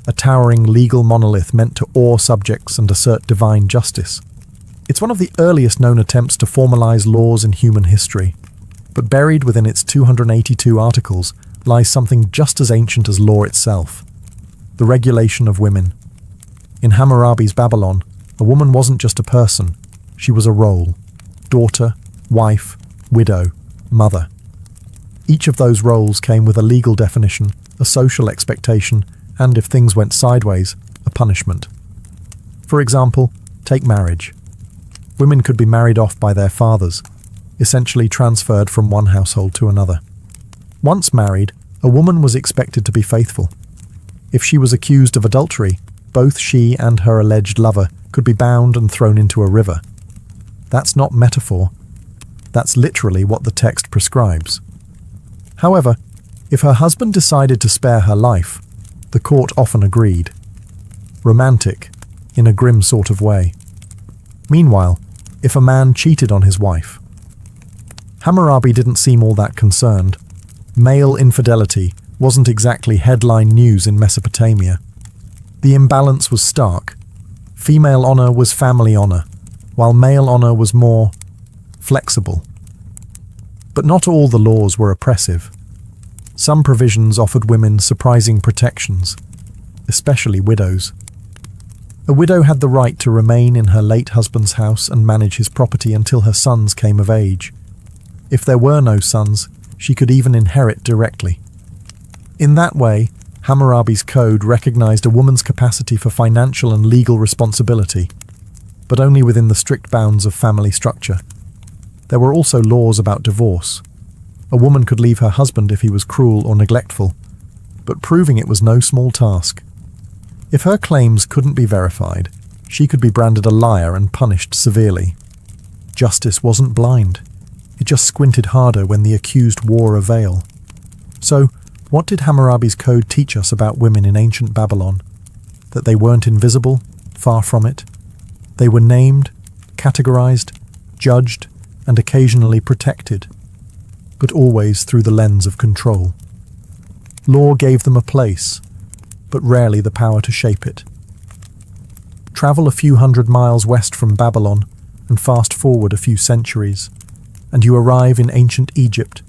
S1: a towering legal monolith meant to awe subjects and assert divine justice. It's one of the earliest known attempts to formalize laws in human history, but buried within its 282 articles lies something just as ancient as law itself: the regulation of women. In Hammurabi's Babylon, a woman wasn't just a person, she was a role: daughter, wife, widow, mother. Each of those roles came with a legal definition, a social expectation, and if things went sideways, a punishment. For example, take marriage. Women could be married off by their fathers, essentially transferred from one household to another. Once married, a woman was expected to be faithful. If she was accused of adultery, both she and her alleged lover could be bound and thrown into a river. That's not metaphor. That's literally what the text prescribes. However, if her husband decided to spare her life, the court often agreed. Romantic, in a grim sort of way. Meanwhile, if a man cheated on his wife, Hammurabi didn't seem all that concerned. Male infidelity wasn't exactly headline news in Mesopotamia. The imbalance was stark. Female honor was family honor, while male honor was more flexible. But not all the laws were oppressive. Some provisions offered women surprising protections, especially widows. A widow had the right to remain in her late husband's house and manage his property until her sons came of age. If there were no sons, she could even inherit directly. In that way, Hammurabi's code recognized a woman's capacity for financial and legal responsibility, but only within the strict bounds of family structure. There were also laws about divorce. A woman could leave her husband if he was cruel or neglectful, but proving it was no small task. If her claims couldn't be verified, she could be branded a liar and punished severely. Justice wasn't blind. It just squinted harder when the accused wore a veil. So, what did Hammurabi's code teach us about women in ancient Babylon? That they weren't invisible? Far from it. They were named, categorized, judged, and occasionally protected, but always through the lens of control. Law gave them a place, but rarely the power to shape it. Travel a few hundred miles west from Babylon and fast forward a few centuries, and you arrive in ancient Egypt,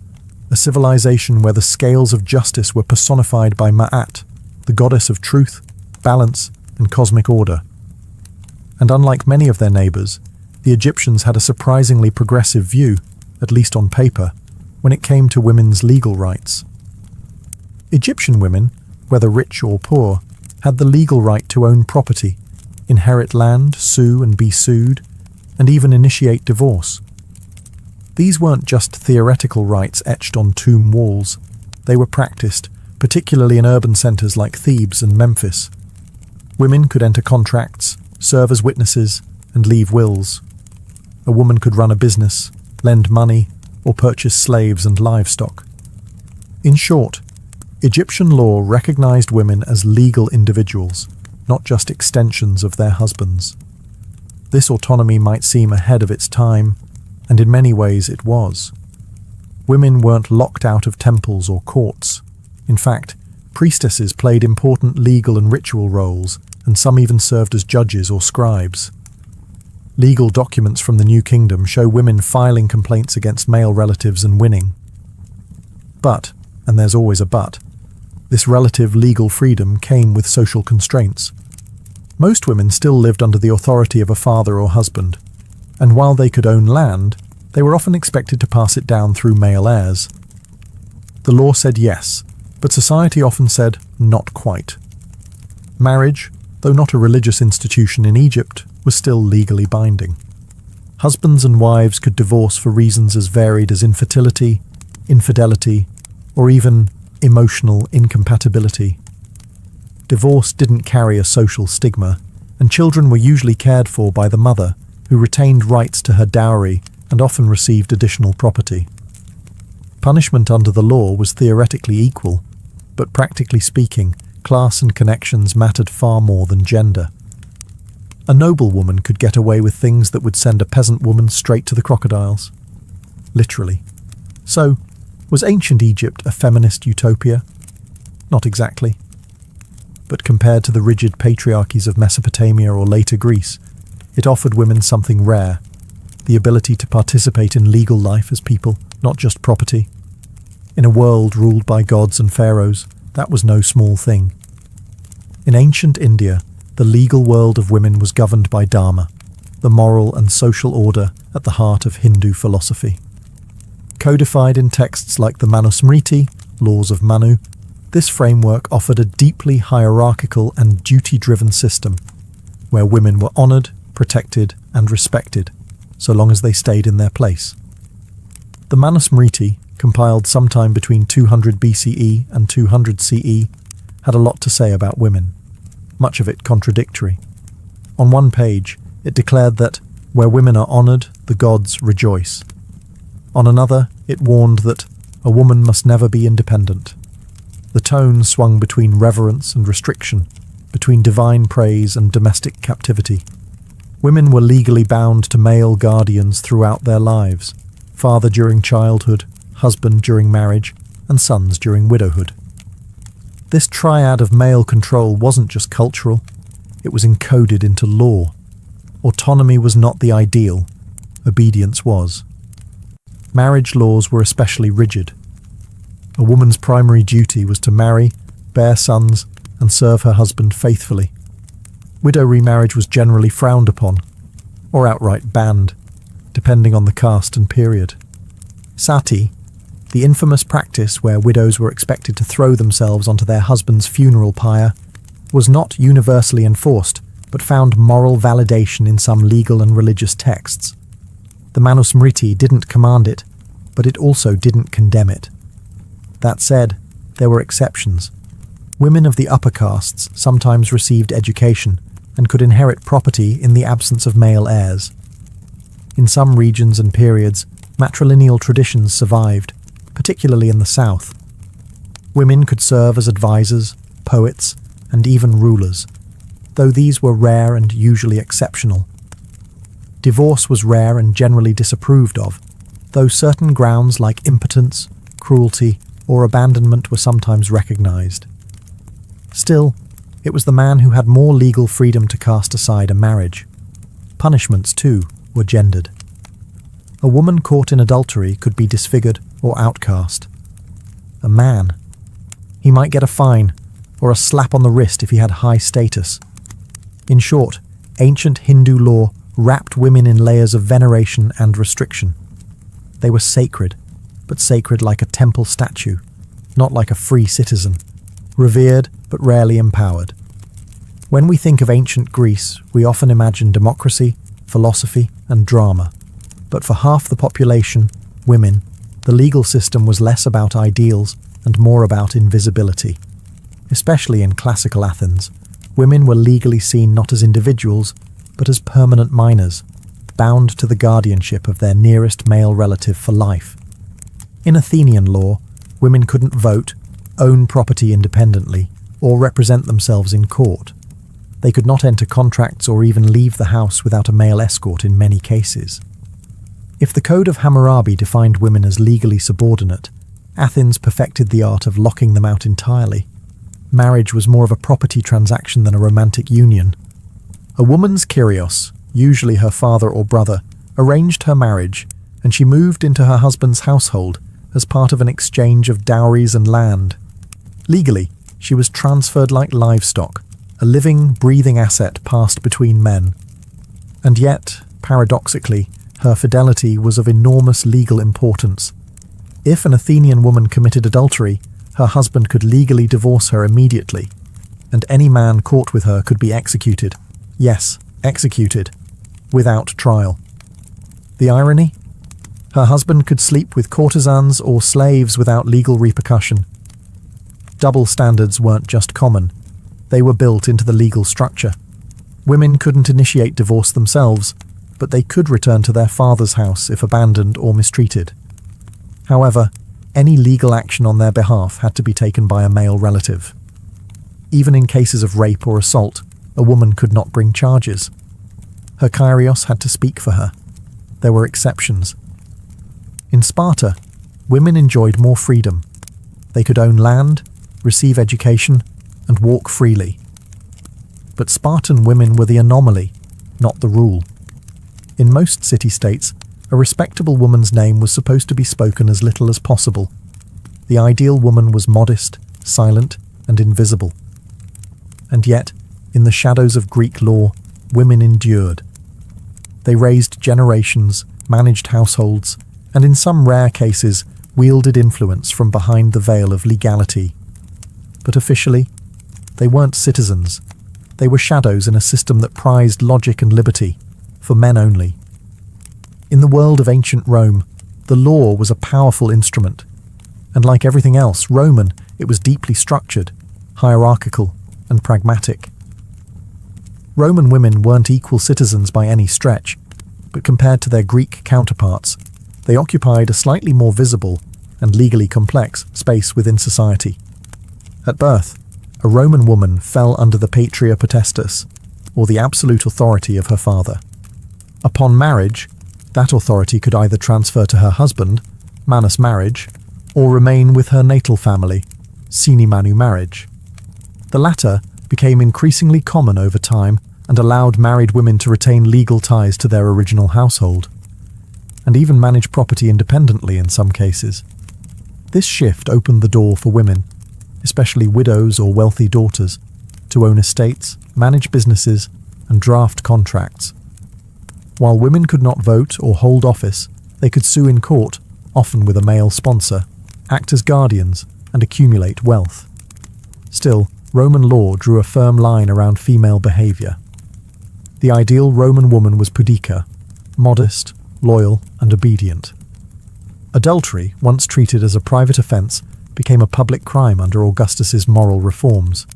S1: a civilization where the scales of justice were personified by Ma'at, the goddess of truth, balance, and cosmic order. And unlike many of their neighbors, the Egyptians had a surprisingly progressive view, at least on paper, when it came to women's legal rights. Egyptian women, whether rich or poor, had the legal right to own property, inherit land, sue and be sued, and even initiate divorce. These weren't just theoretical rights etched on tomb walls. They were practiced, particularly in urban centers like Thebes and Memphis. Women could enter contracts, serve as witnesses, and leave wills. A woman could run a business, lend money, or purchase slaves and livestock. In short, Egyptian law recognized women as legal individuals, not just extensions of their husbands. This autonomy might seem ahead of its time, and in many ways it was. Women weren't locked out of temples or courts. In fact, priestesses played important legal and ritual roles, and some even served as judges or scribes. Legal documents from the New Kingdom show women filing complaints against male relatives and winning. But, and there's always a but, this relative legal freedom came with social constraints. Most women still lived under the authority of a father or husband, and while they could own land, they were often expected to pass it down through male heirs. The law said yes, but society often said not quite. Marriage, though not a religious institution in Egypt, was still legally binding. Husbands and wives could divorce for reasons as varied as infertility, infidelity, or even emotional incompatibility. Divorce didn't carry a social stigma, and children were usually cared for by the mother, who retained rights to her dowry and often received additional property. Punishment under the law was theoretically equal, but practically speaking, class and connections mattered far more than gender. A noble woman could get away with things that would send a peasant woman straight to the crocodiles. Literally. So, was ancient Egypt a feminist utopia? Not exactly. But compared to the rigid patriarchies of Mesopotamia or later Greece, it offered women something rare: the ability to participate in legal life as people, not just property. In a world ruled by gods and pharaohs, that was no small thing. In ancient India, the legal world of women was governed by Dharma, the moral and social order at the heart of Hindu philosophy. Codified in texts like the Manusmriti, Laws of Manu, this framework offered a deeply hierarchical and duty-driven system, where women were honoured, protected, and respected, so long as they stayed in their place. The Manusmriti, compiled sometime between 200 BCE and 200 CE, had a lot to say about women, much of it contradictory. On one page, it declared that, where women are honoured, the gods rejoice. On another, it warned that a woman must never be independent. The tone swung between reverence and restriction, between divine praise and domestic captivity. Women were legally bound to male guardians throughout their lives: father during childhood, husband during marriage, and sons during widowhood. This triad of male control wasn't just cultural, it was encoded into law. Autonomy was not the ideal, obedience was. Marriage laws were especially rigid. A woman's primary duty was to marry, bear sons, and serve her husband faithfully. Widow remarriage was generally frowned upon, or outright banned, depending on the caste and period. Sati, the infamous practice where widows were expected to throw themselves onto their husband's funeral pyre, was not universally enforced, but found moral validation in some legal and religious texts. The Manusmriti didn't command it, but it also didn't condemn it. That said, there were exceptions. Women of the upper castes sometimes received education and could inherit property in the absence of male heirs. In some regions and periods, matrilineal traditions survived, particularly in the south. Women could serve as advisors, poets, and even rulers, though these were rare and usually exceptional. Divorce was rare and generally disapproved of, though certain grounds like impotence, cruelty, or abandonment were sometimes recognized. Still, it was the man who had more legal freedom to cast aside a marriage. Punishments, too, were gendered. A woman caught in adultery could be disfigured or outcast. A man, he might get a fine or a slap on the wrist if he had high status. In short, ancient Hindu law wrapped women in layers of veneration and restriction. They were sacred, but sacred like a temple statue, not like a free citizen, revered but rarely empowered. When we think of ancient Greece, we often imagine democracy, philosophy, and drama. But for half the population, women, the legal system was less about ideals and more about invisibility. Especially in classical Athens, women were legally seen not as individuals, but as permanent minors, bound to the guardianship of their nearest male relative for life. In Athenian law, women couldn't vote, own property independently, or represent themselves in court. They could not enter contracts or even leave the house without a male escort in many cases. If the Code of Hammurabi defined women as legally subordinate, Athens perfected the art of locking them out entirely. Marriage was more of a property transaction than a romantic union. A woman's kyrios, usually her father or brother, arranged her marriage, and she moved into her husband's household as part of an exchange of dowries and land. Legally, she was transferred like livestock, a living, breathing asset passed between men. And yet, paradoxically, her fidelity was of enormous legal importance. If an Athenian woman committed adultery, her husband could legally divorce her immediately, and any man caught with her could be executed. Yes, executed, without trial. The irony? Her husband could sleep with courtesans or slaves without legal repercussion. Double standards weren't just common, they were built into the legal structure. Women couldn't initiate divorce themselves, but they could return to their father's house if abandoned or mistreated. However, any legal action on their behalf had to be taken by a male relative. Even in cases of rape or assault, a woman could not bring charges. Her kyrios had to speak for her. There were exceptions. In Sparta, women enjoyed more freedom. They could own land, receive education, and walk freely. But Spartan women were the anomaly, not the rule. In most city-states, a respectable woman's name was supposed to be spoken as little as possible. The ideal woman was modest, silent, and invisible. And yet, in the shadows of Greek law, women endured. They raised generations, managed households, and in some rare cases, wielded influence from behind the veil of legality. But officially, they weren't citizens. They were shadows in a system that prized logic and liberty, for men only. In the world of ancient Rome, the law was a powerful instrument, and like everything else Roman, it was deeply structured, hierarchical, and pragmatic. Roman women weren't equal citizens by any stretch, but compared to their Greek counterparts, they occupied a slightly more visible and legally complex space within society. At birth, a Roman woman fell under the patria potestas, or the absolute authority of her father. Upon marriage, that authority could either transfer to her husband, manus marriage, or remain with her natal family, sine manu marriage. The latter became increasingly common over time and allowed married women to retain legal ties to their original household, and even manage property independently in some cases. This shift opened the door for women, especially widows or wealthy daughters, to own estates, manage businesses, and draft contracts. While women could not vote or hold office, they could sue in court, often with a male sponsor, act as guardians, and accumulate wealth. Still, Roman law drew a firm line around female behavior. The ideal Roman woman was pudica, modest, loyal, and obedient. Adultery, once treated as a private offence, became a public crime under Augustus's moral reforms.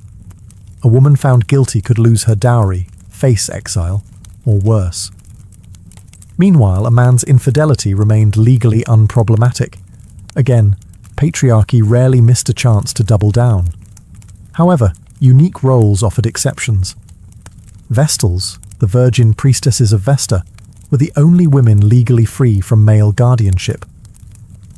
S1: A woman found guilty could lose her dowry, face exile, or worse. Meanwhile, a man's infidelity remained legally unproblematic. Again, patriarchy rarely missed a chance to double down. However, unique roles offered exceptions. Vestals, the virgin priestesses of Vesta, were the only women legally free from male guardianship.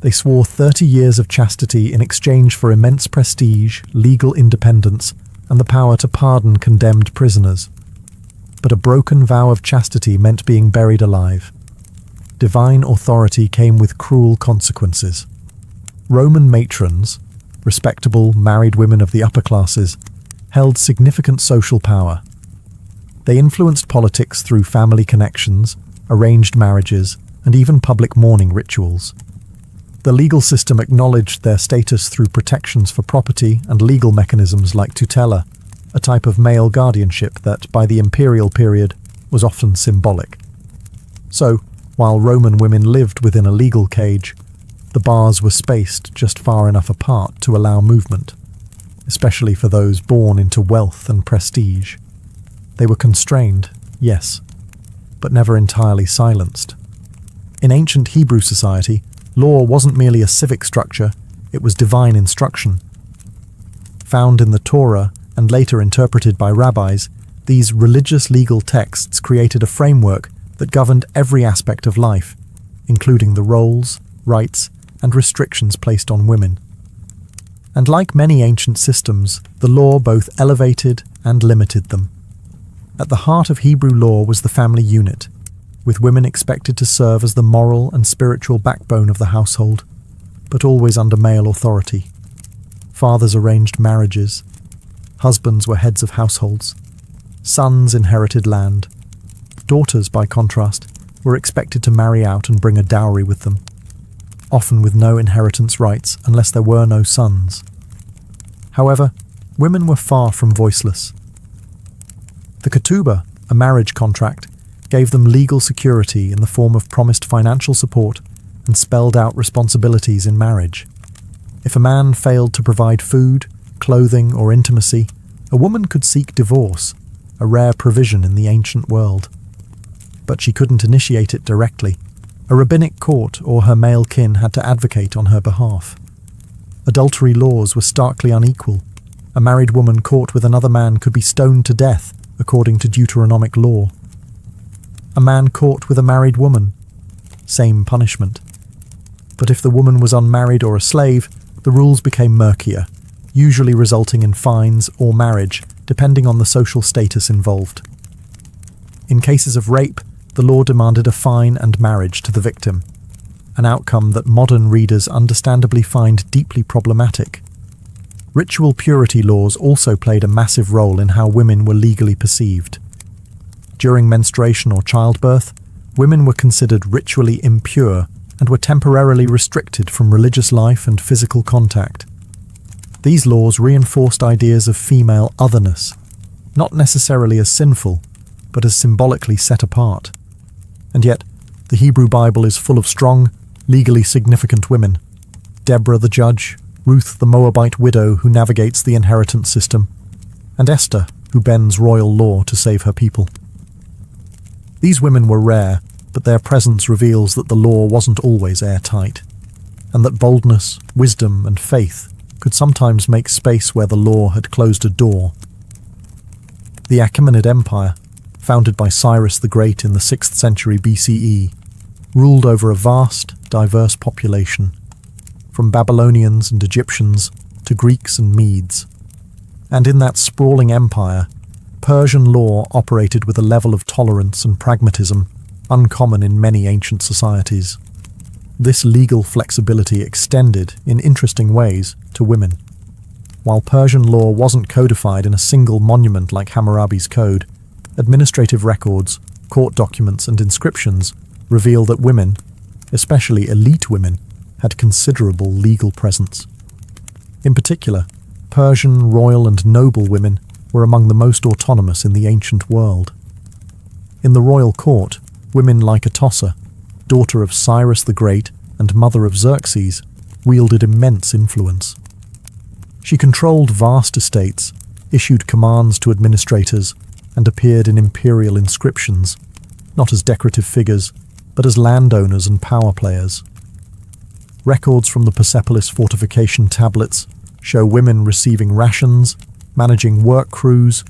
S1: They swore 30 years of chastity in exchange for immense prestige, legal independence, and the power to pardon condemned prisoners. But a broken vow of chastity meant being buried alive. Divine authority came with cruel consequences. Roman matrons, respectable married women of the upper classes, held significant social power. They influenced politics through family connections, arranged marriages, and even public mourning rituals. The legal system acknowledged their status through protections for property and legal mechanisms like tutela, a type of male guardianship that, by the imperial period, was often symbolic. So, while Roman women lived within a legal cage, the bars were spaced just far enough apart to allow movement, especially for those born into wealth and prestige. They were constrained, yes, but never entirely silenced. In ancient Hebrew society, law wasn't merely a civic structure, it was divine instruction. Found in the Torah and later interpreted by rabbis, these religious legal texts created a framework that governed every aspect of life, including the roles, rights, and restrictions placed on women. And like many ancient systems, the law both elevated and limited them. At the heart of Hebrew law was the family unit, with women expected to serve as the moral and spiritual backbone of the household, but always under male authority. Fathers arranged marriages. Husbands were heads of households. Sons inherited land. Daughters, by contrast, were expected to marry out and bring a dowry with them, often with no inheritance rights unless there were no sons. However, women were far from voiceless. The ketubah, a marriage contract, gave them legal security in the form of promised financial support and spelled out responsibilities in marriage. If a man failed to provide food, clothing, or intimacy, a woman could seek divorce, a rare provision in the ancient world. But she couldn't initiate it directly. A rabbinic court or her male kin had to advocate on her behalf. Adultery laws were starkly unequal. A married woman caught with another man could be stoned to death, according to Deuteronomic law. A man caught with a married woman, same punishment. But if the woman was unmarried or a slave, the rules became murkier, usually resulting in fines or marriage, depending on the social status involved. In cases of rape, the law demanded a fine and marriage to the victim, an outcome that modern readers understandably find deeply problematic. Ritual purity laws also played a massive role in how women were legally perceived. During menstruation or childbirth, women were considered ritually impure and were temporarily restricted from religious life and physical contact. These laws reinforced ideas of female otherness, not necessarily as sinful, but as symbolically set apart. And yet, the Hebrew Bible is full of strong, legally significant women. Deborah the judge, Ruth the Moabite widow who navigates the inheritance system, and Esther, who bends royal law to save her people. These women were rare, but their presence reveals that the law wasn't always airtight, and that boldness, wisdom, and faith could sometimes make space where the law had closed a door. The Achaemenid Empire, founded by Cyrus the Great in the 6th century BCE, ruled over a vast, diverse population, from Babylonians and Egyptians to Greeks and Medes. And in that sprawling empire, Persian law operated with a level of tolerance and pragmatism uncommon in many ancient societies. This legal flexibility extended, in interesting ways, to women. While Persian law wasn't codified in a single monument like Hammurabi's Code, administrative records, court documents, and inscriptions reveal that women, especially elite women, had considerable legal presence. In particular, Persian royal and noble women were among the most autonomous in the ancient world. In the royal court, women like Atossa, daughter of Cyrus the Great and mother of Xerxes, wielded immense influence. She controlled vast estates, issued commands to administrators, and appeared in imperial inscriptions, not as decorative figures, but as landowners and power players. Records from the Persepolis fortification tablets show women receiving rations, managing work crews,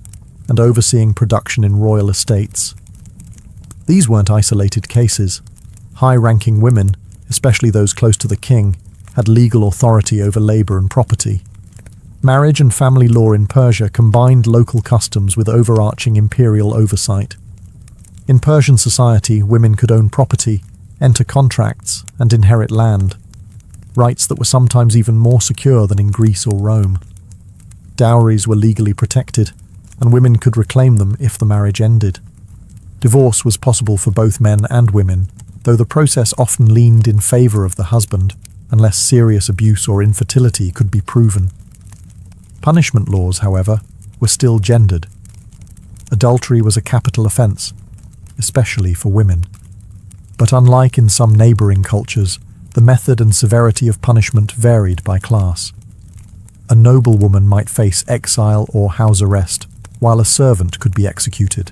S1: and overseeing production in royal estates. These weren't isolated cases. High-ranking women, especially those close to the king, had legal authority over labor and property. Marriage and family law in Persia combined local customs with overarching imperial oversight. In Persian society, women could own property, enter contracts, and inherit land, rights that were sometimes even more secure than in Greece or Rome. Dowries were legally protected, and women could reclaim them if the marriage ended. Divorce was possible for both men and women, though the process often leaned in favor of the husband, unless serious abuse or infertility could be proven. Punishment laws, however, were still gendered. Adultery was a capital offense, especially for women. But unlike in some neighboring cultures, the method and severity of punishment varied by class. A noblewoman might face exile or house arrest, while a servant could be executed.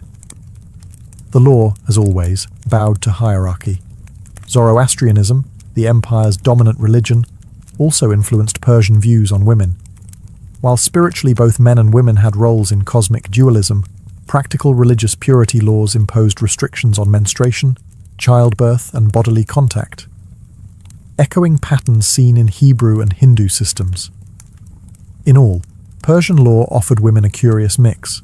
S1: The law, as always, bowed to hierarchy. Zoroastrianism, the empire's dominant religion, also influenced Persian views on women. While spiritually both men and women had roles in cosmic dualism, practical religious purity laws imposed restrictions on menstruation, childbirth, and bodily contact, echoing patterns seen in Hebrew and Hindu systems. In all, Persian law offered women a curious mix: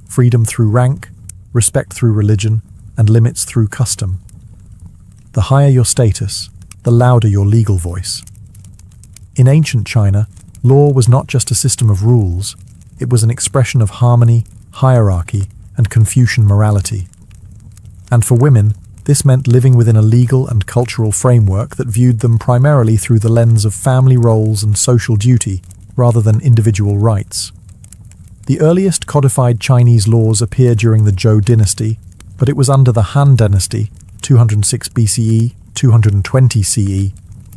S1: freedom through rank, respect through religion, and limits through custom. The higher your status, the louder your legal voice. In ancient China, law was not just a system of rules, it was an expression of harmony, hierarchy, and Confucian morality. And for women, this meant living within a legal and cultural framework that viewed them primarily through the lens of family roles and social duty, rather than individual rights. The earliest codified Chinese laws appear during the Zhou dynasty, but it was under the Han dynasty, 206 BCE, 220 CE,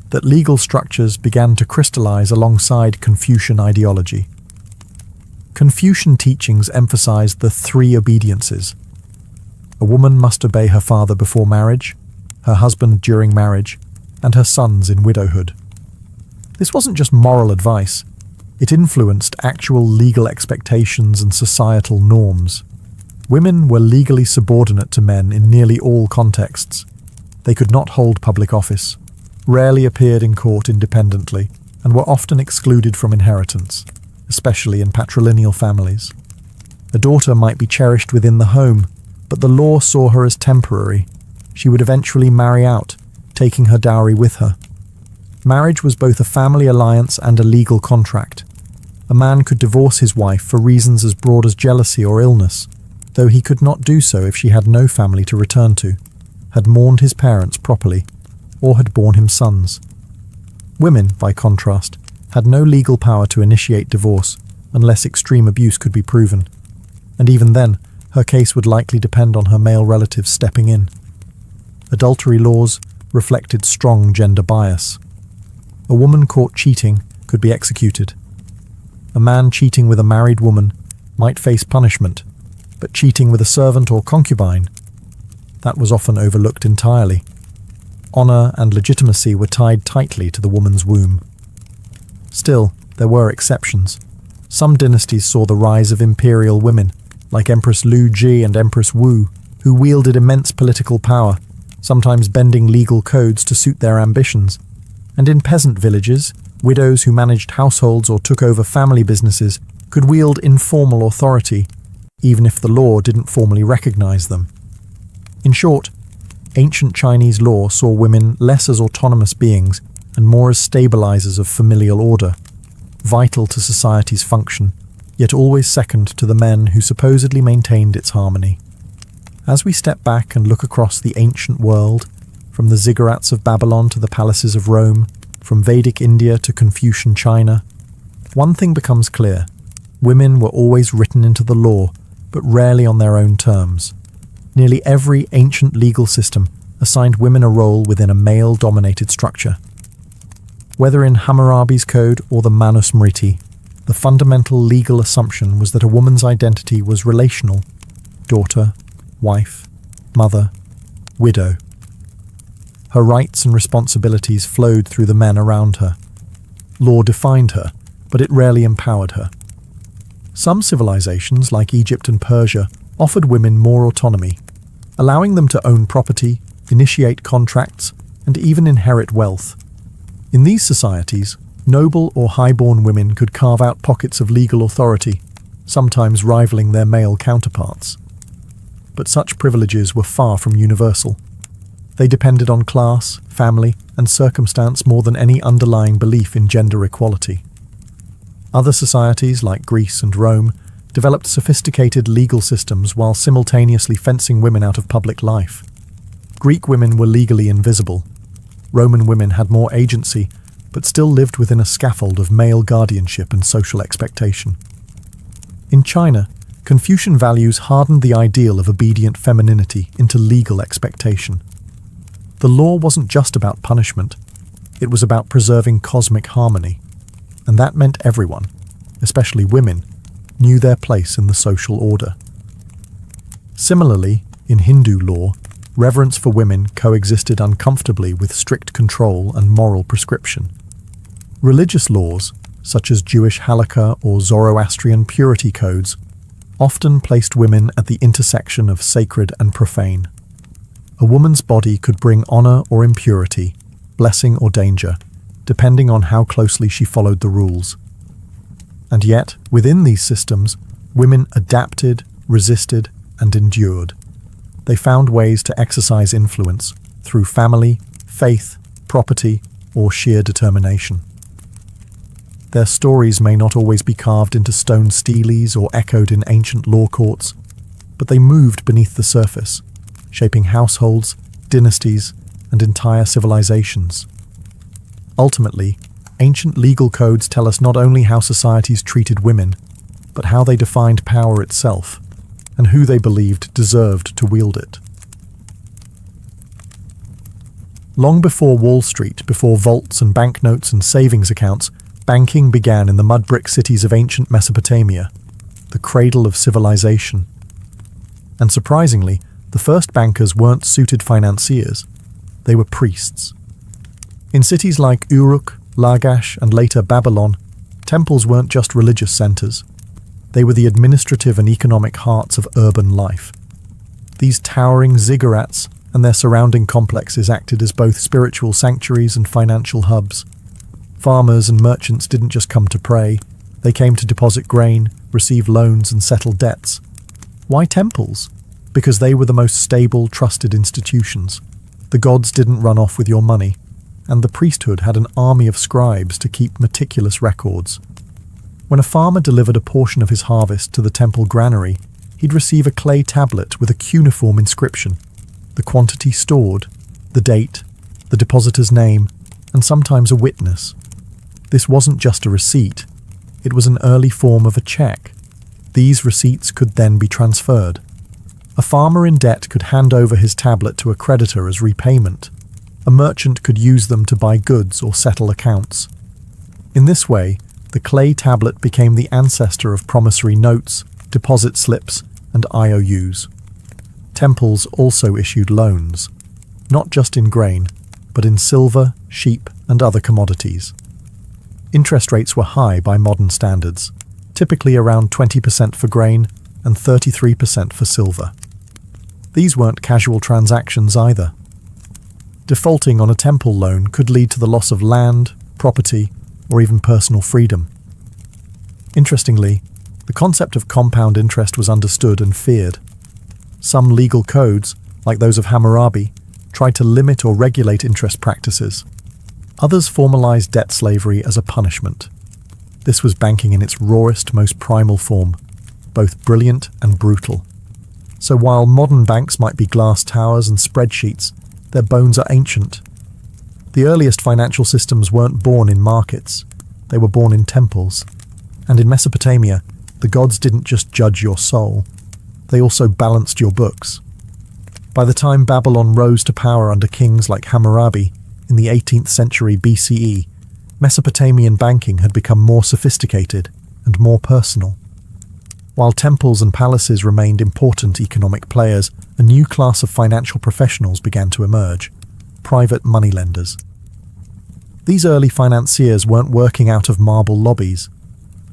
S1: that legal structures began to crystallize alongside Confucian ideology. Confucian teachings emphasized the three obediences. A woman must obey her father before marriage, her husband during marriage, and her sons in widowhood. This wasn't just moral advice, it influenced actual legal expectations and societal norms. Women were legally subordinate to men in nearly all contexts. They could not hold public office, rarely appeared in court independently, and were often excluded from inheritance, especially in patrilineal families. A daughter might be cherished within the home, but the law saw her as temporary. She would eventually marry out, taking her dowry with her. Marriage was both a family alliance and a legal contract. A man could divorce his wife for reasons as broad as jealousy or illness, though he could not do so if she had no family to return to, had mourned his parents properly, or had borne him sons. Women, by contrast, had no legal power to initiate divorce unless extreme abuse could be proven, and even then, her case would likely depend on her male relatives stepping in. Adultery laws reflected strong gender bias. A woman caught cheating could be executed. A man cheating with a married woman might face punishment, but cheating with a servant or concubine, that was often overlooked entirely. Honor and legitimacy were tied tightly to the woman's womb. Still, there were exceptions. Some dynasties saw the rise of imperial women, like Empress Lu Ji and Empress Wu, who wielded immense political power, sometimes bending legal codes to suit their ambitions. And in peasant villages, widows who managed households or took over family businesses could wield informal authority, even if the law didn't formally recognize them. In short, ancient Chinese law saw women less as autonomous beings and more as stabilizers of familial order, vital to society's function, yet always second to the men who supposedly maintained its harmony. As we step back and look across the ancient world, from the ziggurats of Babylon to the palaces of Rome, from Vedic India to Confucian China, one thing becomes clear: women were always written into the law, but rarely on their own terms. Nearly every ancient legal system assigned women a role within a male-dominated structure. Whether in Hammurabi's code or the Manusmriti, the fundamental legal assumption was that a woman's identity was relational: daughter, wife, mother, widow. Her rights and responsibilities flowed through the men around her. Law defined her, but it rarely empowered her. Some civilizations, like Egypt and Persia, offered women more autonomy, allowing them to own property, initiate contracts, and even inherit wealth. In these societies, noble or high-born women could carve out pockets of legal authority, sometimes rivaling their male counterparts. But such privileges were far from universal. They depended on class, family, and circumstance more than any underlying belief in gender equality. Other societies, like Greece and Rome, developed sophisticated legal systems while simultaneously fencing women out of public life. Greek women were legally invisible. Roman women had more agency, but still lived within a scaffold of male guardianship and social expectation. In China, Confucian values hardened the ideal of obedient femininity into legal expectation. The law wasn't just about punishment, it was about preserving cosmic harmony, and that meant everyone, especially women, knew their place in the social order. Similarly, In Hindu law, reverence for women coexisted uncomfortably with strict control and moral prescription. Religious laws, such as Jewish halakha or Zoroastrian purity codes, often placed women at the intersection of sacred and profane. A woman's body could bring honor or impurity, blessing or danger, depending on how closely she followed the rules. And yet, within these systems, women adapted, resisted, and endured. They found ways to exercise influence through family, faith, property, or sheer determination. Their stories may not always be carved into stone steles or echoed in ancient law courts, but they moved beneath the surface, shaping households, dynasties, and entire civilizations. Ultimately, ancient legal codes tell us not only how societies treated women, but how they defined power itself, and who they believed deserved to wield it. Long before Wall Street, before vaults and banknotes and savings accounts, banking began in the mud-brick cities of ancient Mesopotamia, the cradle of civilization. And surprisingly, the first bankers weren't suited financiers, they were priests. In cities like Uruk, Lagash, and later Babylon, temples weren't just religious centers. They were the administrative and economic hearts of urban life. These towering ziggurats and their surrounding complexes acted as both spiritual sanctuaries and financial hubs. Farmers and merchants didn't just come to pray, they came to deposit grain, receive loans, and settle debts. Why temples? Because they were the most stable, trusted institutions. The gods didn't run off with your money, and the priesthood had an army of scribes to keep meticulous records. When a farmer delivered a portion of his harvest to the temple granary, he'd receive a clay tablet with a cuneiform inscription, the quantity stored, the date, the depositor's name, and sometimes a witness. This wasn't just a receipt, it was an early form of a check. These receipts could then be transferred. A farmer in debt could hand over his tablet to a creditor as repayment. A merchant could use them to buy goods or settle accounts. In this way, the clay tablet became the ancestor of promissory notes, deposit slips, and IOUs. Temples also issued loans, not just in grain, but in silver, sheep, and other commodities. Interest rates were high by modern standards, typically around 20% for grain and 33% for silver. These weren't casual transactions either. Defaulting on a temple loan could lead to the loss of land, property, or even personal freedom. Interestingly, the concept of compound interest was understood and feared. Some legal codes, like those of Hammurabi, tried to limit or regulate interest practices. Others formalized debt slavery as a punishment. This was banking in its rawest, most primal form, both brilliant and brutal. So while modern banks might be glass towers and spreadsheets, their bones are ancient. The earliest financial systems weren't born in markets, they were born in temples. And in Mesopotamia, the gods didn't just judge your soul, they also balanced your books. By the time Babylon rose to power under kings like Hammurabi in the 18th century BCE, Mesopotamian banking had become more sophisticated and more personal. While temples and palaces remained important economic players, a new class of financial professionals began to emerge: private moneylenders. These early financiers weren't working out of marble lobbies.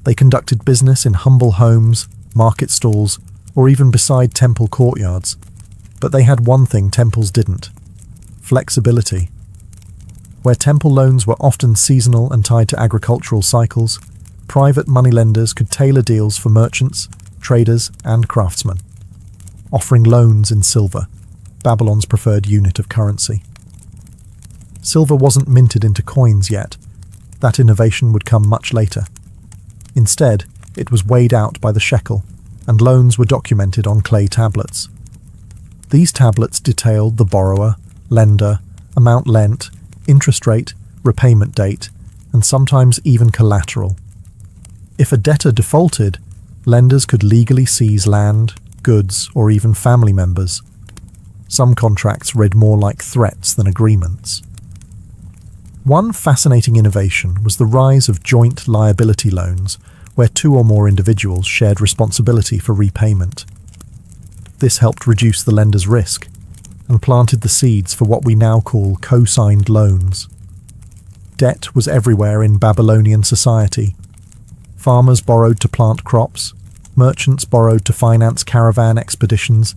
S1: They conducted business in humble homes, market stalls, or even beside temple courtyards. But they had one thing temples didn't: flexibility. Where temple loans were often seasonal and tied to agricultural cycles, private moneylenders could tailor deals for merchants, traders, and craftsmen, offering loans in silver, Babylon's preferred unit of currency. Silver wasn't minted into coins yet. That innovation would come much later. Instead, it was weighed out by the shekel, and loans were documented on clay tablets. These tablets detailed the borrower, lender, amount lent, interest rate, repayment date, and sometimes even collateral. If a debtor defaulted, lenders could legally seize land, goods, or even family members. Some contracts read more like threats than agreements. One fascinating innovation was the rise of joint liability loans, where two or more individuals shared responsibility for repayment. This helped reduce the lender's risk and planted the seeds for what we now call co-signed loans. Debt was everywhere in Babylonian society. Farmers borrowed to plant crops, merchants borrowed to finance caravan expeditions,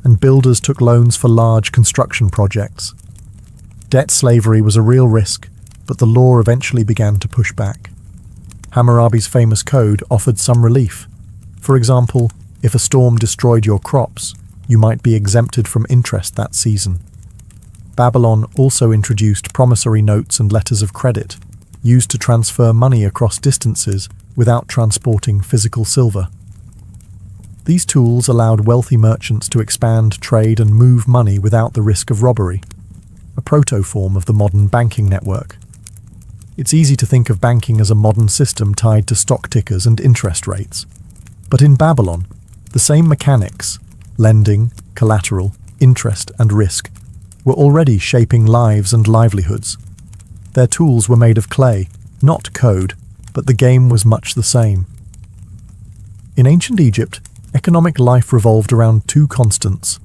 S1: and builders took loans for large construction projects. Debt slavery was a real risk, but the law eventually began to push back. Hammurabi's famous code offered some relief. For example, if a storm destroyed your crops, you might be exempted from interest that season. Babylon also introduced promissory notes and letters of credit, used to transfer money across distances without transporting physical silver. These tools allowed wealthy merchants to expand trade and move money without the risk of robbery, a proto-form of the modern banking network. It's easy to think of banking as a modern system tied to stock tickers and interest rates. But in Babylon, the same mechanics, lending, collateral, interest, and risk, were already shaping lives and livelihoods. Their tools were made of clay, not code, but the game was much the same. In ancient Egypt, economic life revolved around two constants,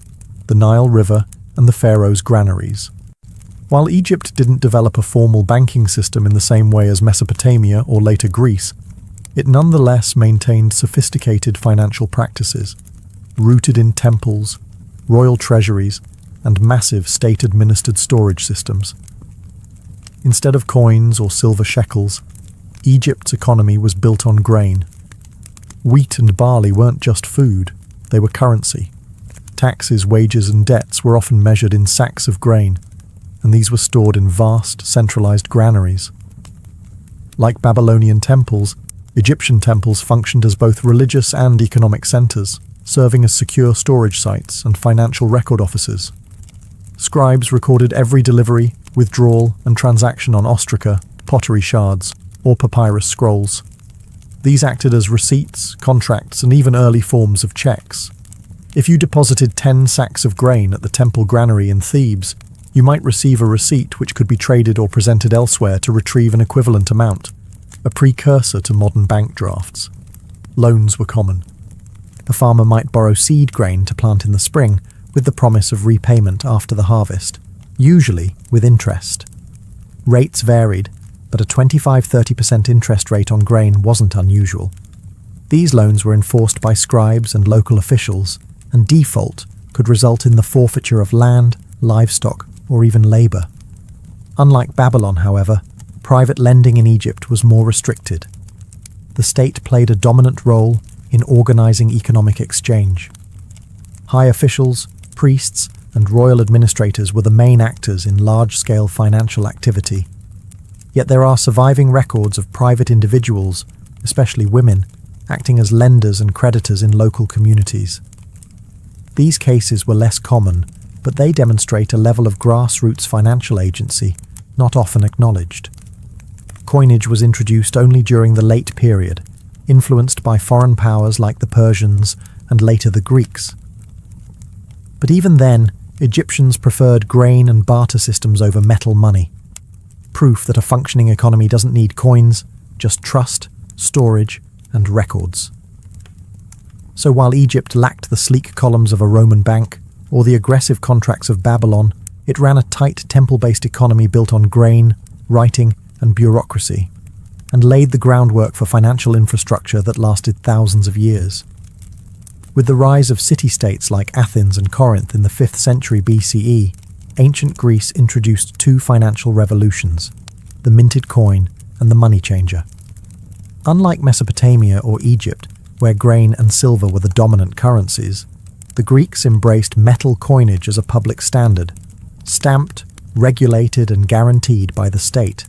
S1: the Nile River and the pharaoh's granaries. While Egypt didn't develop a formal banking system in the same way as Mesopotamia or later Greece, it nonetheless maintained sophisticated financial practices, rooted in temples, royal treasuries, and massive state-administered storage systems. Instead of coins or silver shekels, Egypt's economy was built on grain. Wheat and barley weren't just food, they were currency. Taxes, wages, and debts were often measured in sacks of grain, and these were stored in vast, centralized granaries. Like Babylonian temples, Egyptian temples functioned as both religious and economic centers, serving as secure storage sites and financial record offices. Scribes recorded every delivery, withdrawal, and transaction on ostraca, pottery shards, or papyrus scrolls. These acted as receipts, contracts, and even early forms of checks. If you deposited 10 sacks of grain at the temple granary in Thebes, you might receive a receipt which could be traded or presented elsewhere to retrieve an equivalent amount, a precursor to modern bank drafts. Loans were common. A farmer might borrow seed grain to plant in the spring, with the promise of repayment after the harvest, usually with interest. Rates varied, but a 25–30% interest rate on grain wasn't unusual. These loans were enforced by scribes and local officials, and default could result in the forfeiture of land, livestock, or even labor. Unlike Babylon, however, private lending in Egypt was more restricted. The state played a dominant role in organizing economic exchange. High officials, priests, and royal administrators were the main actors in large-scale financial activity. Yet there are surviving records of private individuals, especially women, acting as lenders and creditors in local communities. These cases were less common, but they demonstrate a level of grassroots financial agency not often acknowledged. Coinage was introduced only during the late period, influenced by foreign powers like the Persians and later the Greeks. But even then, Egyptians preferred grain and barter systems over metal money. Proof that a functioning economy doesn't need coins, just trust, storage, and records. So while Egypt lacked the sleek columns of a Roman bank or the aggressive contracts of Babylon, it ran a tight temple-based economy built on grain, writing, and bureaucracy, and laid the groundwork for financial infrastructure that lasted thousands of years. With the rise of city-states like Athens and Corinth in the 5th century BCE, ancient Greece introduced two financial revolutions, the minted coin and the money changer. Unlike Mesopotamia or Egypt, where grain and silver were the dominant currencies, the Greeks embraced metal coinage as a public standard, stamped, regulated, and guaranteed by the state.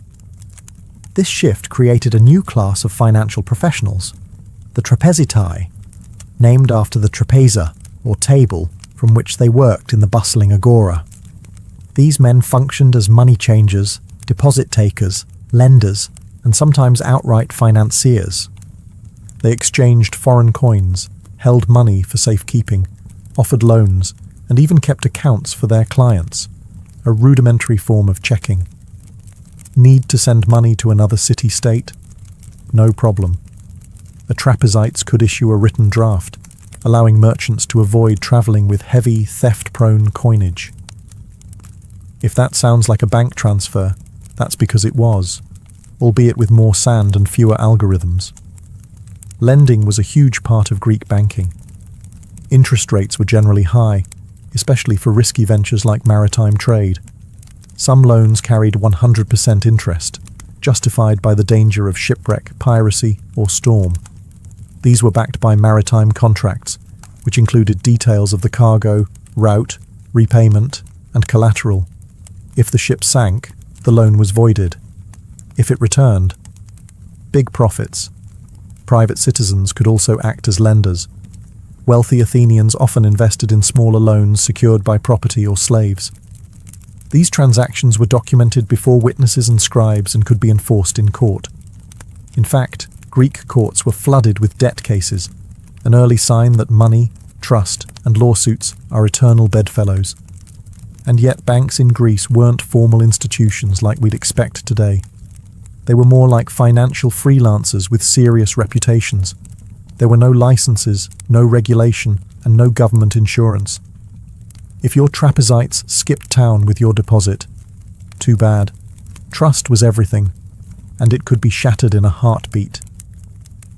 S1: This shift created a new class of financial professionals, the trapezitae, named after the trapeza, or table, from which they worked in the bustling agora. These men functioned as money changers, deposit takers, lenders, and sometimes outright financiers. They exchanged foreign coins, held money for safekeeping, offered loans, and even kept accounts for their clients, a rudimentary form of checking. Need to send money to another city-state? No problem. The trapezites could issue a written draft, allowing merchants to avoid traveling with heavy, theft-prone coinage. If that sounds like a bank transfer, that's because it was, albeit with more sand and fewer algorithms. Lending was a huge part of Greek banking. Interest rates were generally high, especially for risky ventures like maritime trade. Some loans carried 100% interest, justified by the danger of shipwreck, piracy, or storm. These were backed by maritime contracts, which included details of the cargo, route, repayment, and collateral. If the ship sank, the loan was voided. If it returned, big profits. Private citizens could also act as lenders. Wealthy Athenians often invested in smaller loans secured by property or slaves. These transactions were documented before witnesses and scribes and could be enforced in court. In fact, Greek courts were flooded with debt cases, an early sign that money, trust, and lawsuits are eternal bedfellows. And yet banks in Greece weren't formal institutions like we'd expect today. They were more like financial freelancers with serious reputations. There were no licenses, no regulation, and no government insurance. If your trapezites skipped town with your deposit, too bad. Trust was everything, and it could be shattered in a heartbeat.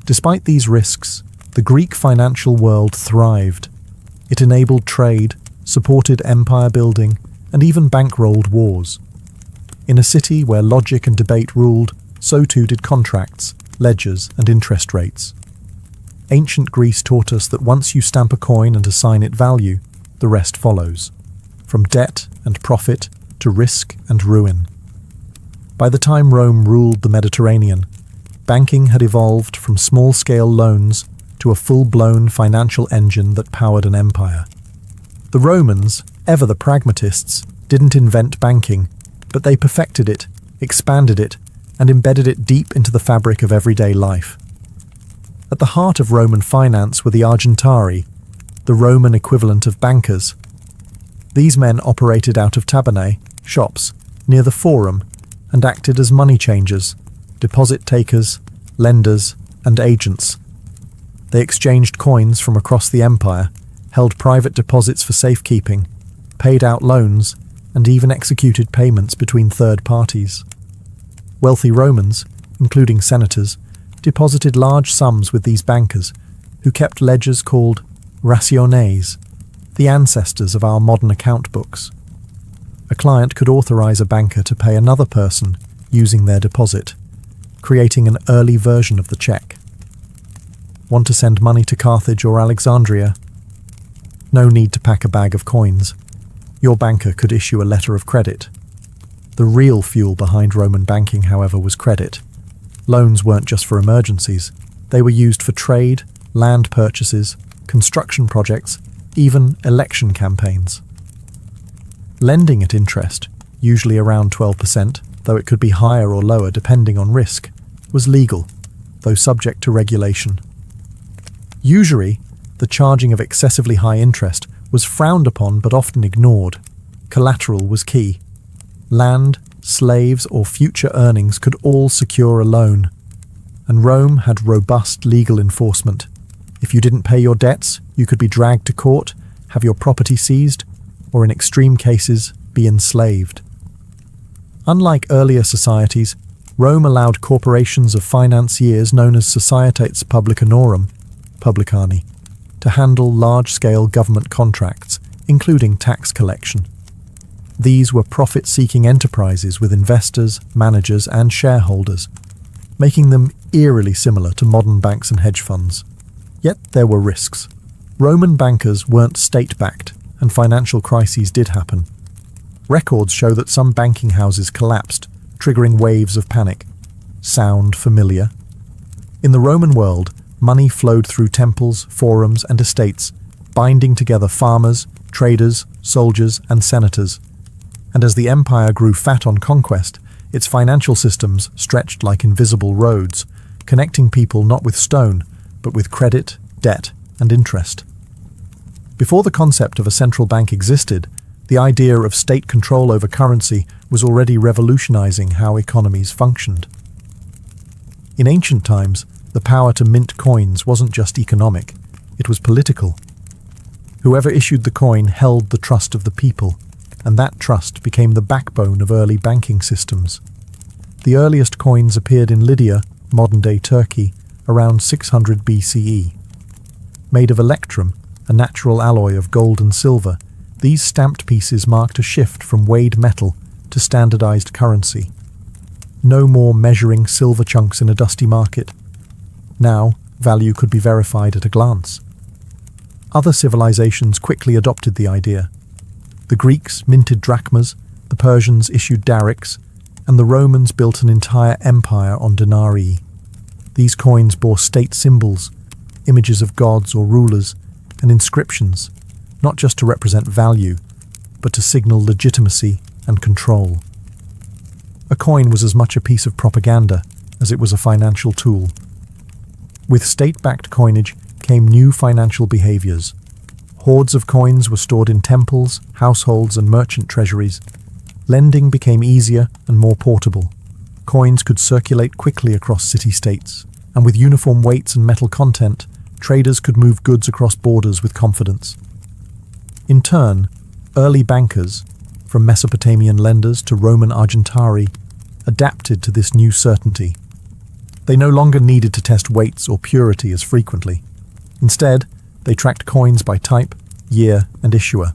S1: Despite these risks, the Greek financial world thrived. It enabled trade, supported empire building, and even bankrolled wars. In a city where logic and debate ruled, so too did contracts, ledgers, and interest rates. Ancient Greece taught us that once you stamp a coin and assign it value, the rest follows, from debt and profit to risk and ruin. By the time Rome ruled the Mediterranean, banking had evolved from small-scale loans to a full-blown financial engine that powered an empire. The Romans, ever the pragmatists, didn't invent banking, but they perfected it, expanded it, and embedded it deep into the fabric of everyday life. At the heart of Roman finance were the argentari, the Roman equivalent of bankers. These men operated out of tabernae, shops, near the forum, and acted as money changers, deposit takers, lenders, and agents. They exchanged coins from across the empire, held private deposits for safekeeping, paid out loans, and even executed payments between third parties. Wealthy Romans, including senators, deposited large sums with these bankers, who kept ledgers called rationes, the ancestors of our modern account books. A client could authorize a banker to pay another person using their deposit, creating an early version of the check. Want to send money to Carthage or Alexandria? No need to pack a bag of coins. Your banker could issue a letter of credit. The real fuel behind Roman banking, however, was credit. Loans weren't just for emergencies. They were used for trade, land purchases, construction projects, even election campaigns. Lending at interest, usually around 12%, though it could be higher or lower depending on risk, was legal, though subject to regulation. Usury, the charging of excessively high interest, was frowned upon but often ignored. Collateral was key. Land, slaves, or future earnings could all secure a loan. And Rome had robust legal enforcement. If you didn't pay your debts, you could be dragged to court, have your property seized, or in extreme cases, be enslaved. Unlike earlier societies, Rome allowed corporations of financiers known as societas publicanorum, publicani, to handle large-scale government contracts, including tax collection. These were profit-seeking enterprises with investors, managers, and shareholders, making them eerily similar to modern banks and hedge funds. Yet there were risks. Roman bankers weren't state-backed, and financial crises did happen. Records show that some banking houses collapsed, triggering waves of panic. Sound familiar? In the Roman world, money flowed through temples, forums, and estates, binding together farmers, traders, soldiers, and senators. And as the empire grew fat on conquest, its financial systems stretched like invisible roads, connecting people not with stone, but with credit, debt, and interest. Before the concept of a central bank existed, the idea of state control over currency was already revolutionizing how economies functioned. In ancient times, the power to mint coins wasn't just economic, it was political. Whoever issued the coin held the trust of the people, and that trust became the backbone of early banking systems. The earliest coins appeared in Lydia, modern-day Turkey, around 600 BCE. Made of electrum, a natural alloy of gold and silver, these stamped pieces marked a shift from weighed metal to standardized currency. No more measuring silver chunks in a dusty market. Now, value could be verified at a glance. Other civilizations quickly adopted the idea. The Greeks minted drachmas, the Persians issued darics, and the Romans built an entire empire on denarii. These coins bore state symbols, images of gods or rulers, and inscriptions, not just to represent value, but to signal legitimacy and control. A coin was as much a piece of propaganda as it was a financial tool. With state-backed coinage came new financial behaviors. Hoards of coins were stored in temples, households, and merchant treasuries. Lending became easier and more portable. Coins could circulate quickly across city-states, and with uniform weights and metal content, traders could move goods across borders with confidence. In turn, early bankers, from Mesopotamian lenders to Roman argentari, adapted to this new certainty. They no longer needed to test weights or purity as frequently. Instead, they tracked coins by type, year, and issuer.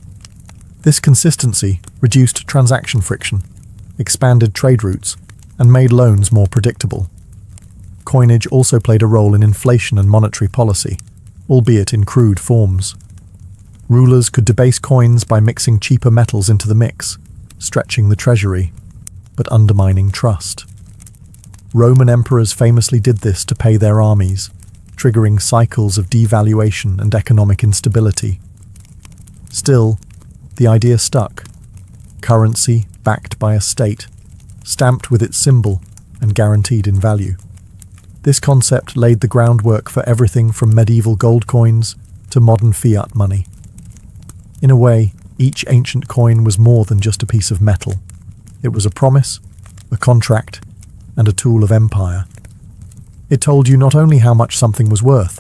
S1: This consistency reduced transaction friction, expanded trade routes, and made loans more predictable. Coinage also played a role in inflation and monetary policy, albeit in crude forms. Rulers could debase coins by mixing cheaper metals into the mix, stretching the treasury, but undermining trust. Roman emperors famously did this to pay their armies, triggering cycles of devaluation and economic instability. Still, the idea stuck. Currency backed by a state, stamped with its symbol and guaranteed in value. This concept laid the groundwork for everything from medieval gold coins to modern fiat money. In a way, each ancient coin was more than just a piece of metal. It was a promise, a contract, and a tool of empire. It told you not only how much something was worth,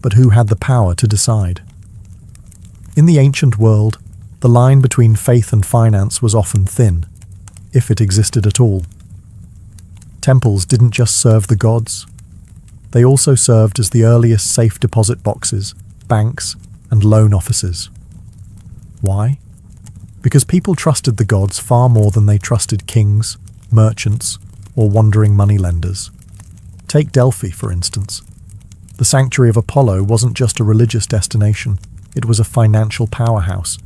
S1: but who had the power to decide. In the ancient world, the line between faith and finance was often thin, if it existed at all. Temples didn't just serve the gods. They also served as the earliest safe deposit boxes, banks, and loan offices. Why? Because people trusted the gods far more than they trusted kings, merchants, or wandering moneylenders. Take Delphi, for instance. The sanctuary of Apollo wasn't just a religious destination, it was a financial powerhouse.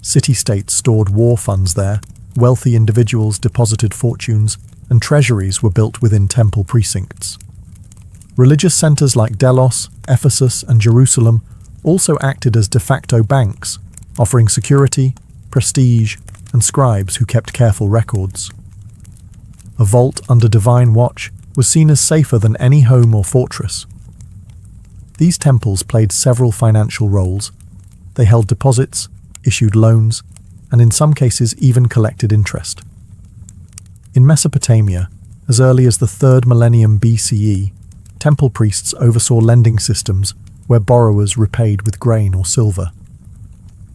S1: City-states stored war funds there, wealthy individuals deposited fortunes, and treasuries were built within temple precincts. Religious centers like Delos, Ephesus, and Jerusalem also acted as de facto banks, offering security, prestige, and scribes who kept careful records. A vault under divine watch was seen as safer than any home or fortress. These temples played several financial roles. They held deposits, issued loans, and in some cases even collected interest. In Mesopotamia, as early as the 3rd millennium BCE, temple priests oversaw lending systems where borrowers repaid with grain or silver.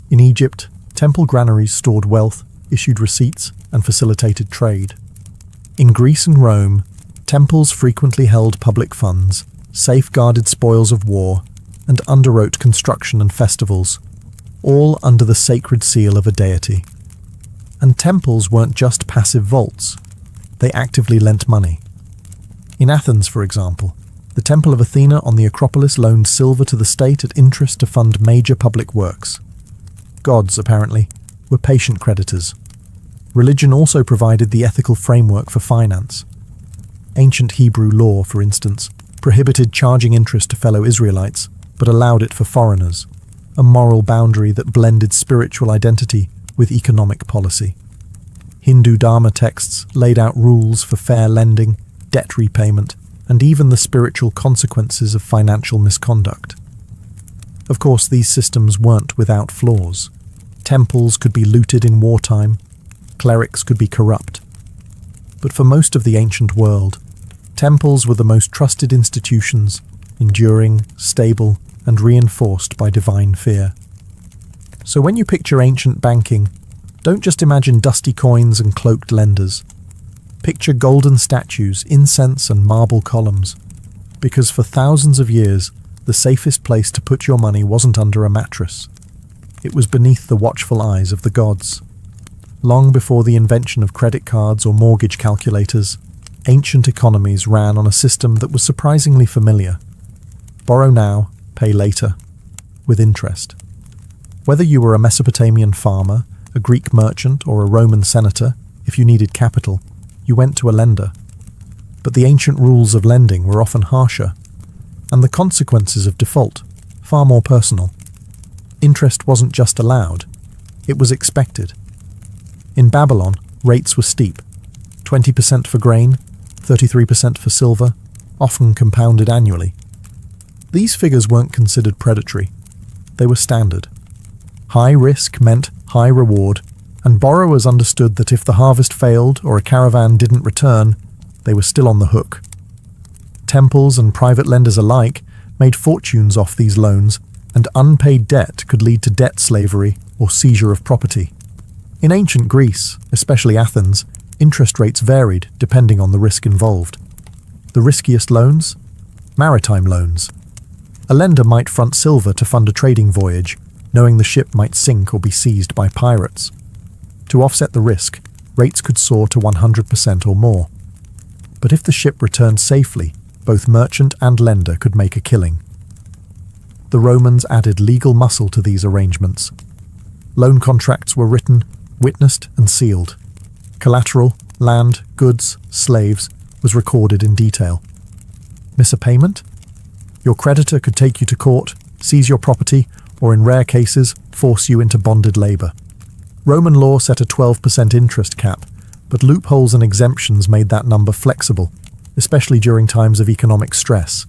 S1: In Egypt, temple granaries stored wealth, issued receipts, and facilitated trade. In Greece and Rome, temples frequently held public funds, safeguarded spoils of war, and underwrote construction and festivals, all under the sacred seal of a deity. And temples weren't just passive vaults, they actively lent money. In Athens, for example, the Temple of Athena on the Acropolis loaned silver to the state at interest to fund major public works. Gods, apparently, were patient creditors. Religion also provided the ethical framework for finance. Ancient Hebrew law, for instance, prohibited charging interest to fellow Israelites, but allowed it for foreigners, a moral boundary that blended spiritual identity with economic policy. Hindu Dharma texts laid out rules for fair lending, debt repayment, and even the spiritual consequences of financial misconduct. Of course, these systems weren't without flaws. Temples could be looted in wartime, clerics could be corrupt. But for most of the ancient world, temples were the most trusted institutions, enduring, stable, and reinforced by divine fear. So when you picture ancient banking, don't just imagine dusty coins and cloaked lenders. Picture golden statues, incense and marble columns. Because for thousands of years, the safest place to put your money wasn't under a mattress. It was beneath the watchful eyes of the gods. Long before the invention of credit cards or mortgage calculators, ancient economies ran on a system that was surprisingly familiar. Borrow now, pay later, with interest. Whether you were a Mesopotamian farmer, a Greek merchant, or a Roman senator, if you needed capital, you went to a lender. But the ancient rules of lending were often harsher, and the consequences of default far more personal. Interest wasn't just allowed, it was expected. In Babylon, rates were steep, 20% for grain, 33% for silver, often compounded annually. These figures weren't considered predatory, they were standard. High risk meant high reward, and borrowers understood that if the harvest failed or a caravan didn't return, they were still on the hook. Temples and private lenders alike made fortunes off these loans, and unpaid debt could lead to debt slavery or seizure of property. In ancient Greece, especially Athens, interest rates varied depending on the risk involved. The riskiest loans? Maritime loans. A lender might front silver to fund a trading voyage, knowing the ship might sink or be seized by pirates. To offset the risk, rates could soar to 100% or more. But if the ship returned safely, both merchant and lender could make a killing. The Romans added legal muscle to these arrangements. Loan contracts were written, witnessed, and sealed. Collateral, land, goods, slaves, was recorded in detail. Miss a payment? Your creditor could take you to court, seize your property, or in rare cases, force you into bonded labor. Roman law set a 12% interest cap, but loopholes and exemptions made that number flexible, especially during times of economic stress.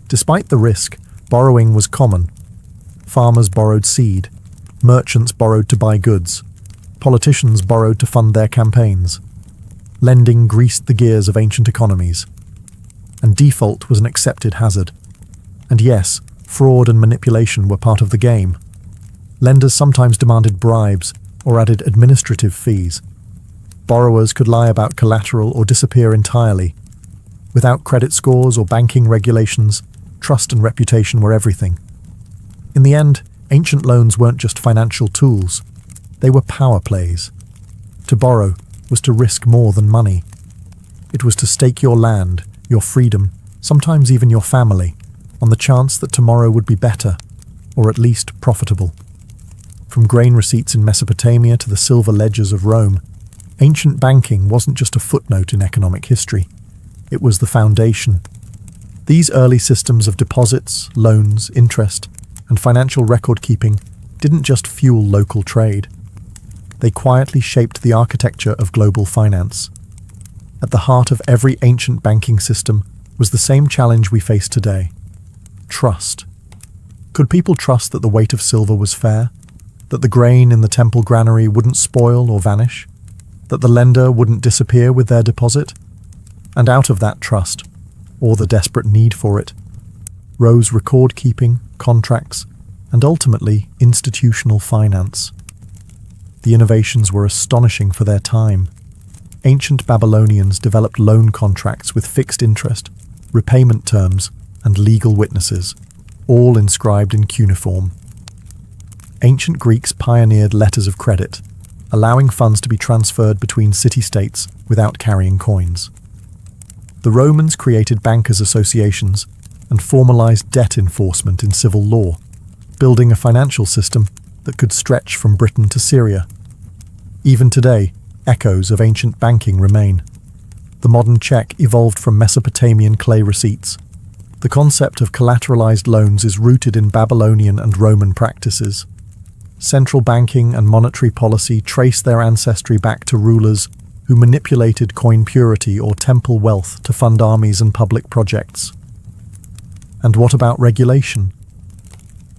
S1: Despite the risk, borrowing was common. Farmers borrowed seed, merchants borrowed to buy goods, politicians borrowed to fund their campaigns. Lending greased the gears of ancient economies. And default was an accepted hazard. And yes, fraud and manipulation were part of the game. Lenders sometimes demanded bribes or added administrative fees. Borrowers could lie about collateral or disappear entirely. Without credit scores or banking regulations, trust and reputation were everything. In the end, ancient loans weren't just financial tools. They were power plays. To borrow was to risk more than money. It was to stake your land, your freedom, sometimes even your family, on the chance that tomorrow would be better, or at least profitable. From grain receipts in Mesopotamia to the silver ledgers of Rome, ancient banking wasn't just a footnote in economic history. It was the foundation. These early systems of deposits, loans, interest, and financial record-keeping didn't just fuel local trade. They quietly shaped the architecture of global finance. At the heart of every ancient banking system was the same challenge we face today: trust. Could people trust that the weight of silver was fair? That the grain in the temple granary wouldn't spoil or vanish? That the lender wouldn't disappear with their deposit? And out of that trust, or the desperate need for it, rose record-keeping, contracts, and ultimately institutional finance. The innovations were astonishing for their time. Ancient Babylonians developed loan contracts with fixed interest, repayment terms, and legal witnesses, all inscribed in cuneiform. Ancient Greeks pioneered letters of credit, allowing funds to be transferred between city-states without carrying coins. The Romans created bankers' associations and formalized debt enforcement in civil law, building a financial system that could stretch from Britain to Syria. Even today, echoes of ancient banking remain. The modern check evolved from Mesopotamian clay receipts. The concept of collateralized loans is rooted in Babylonian and Roman practices. Central banking and monetary policy trace their ancestry back to rulers who manipulated coin purity or temple wealth to fund armies and public projects. And what about regulation?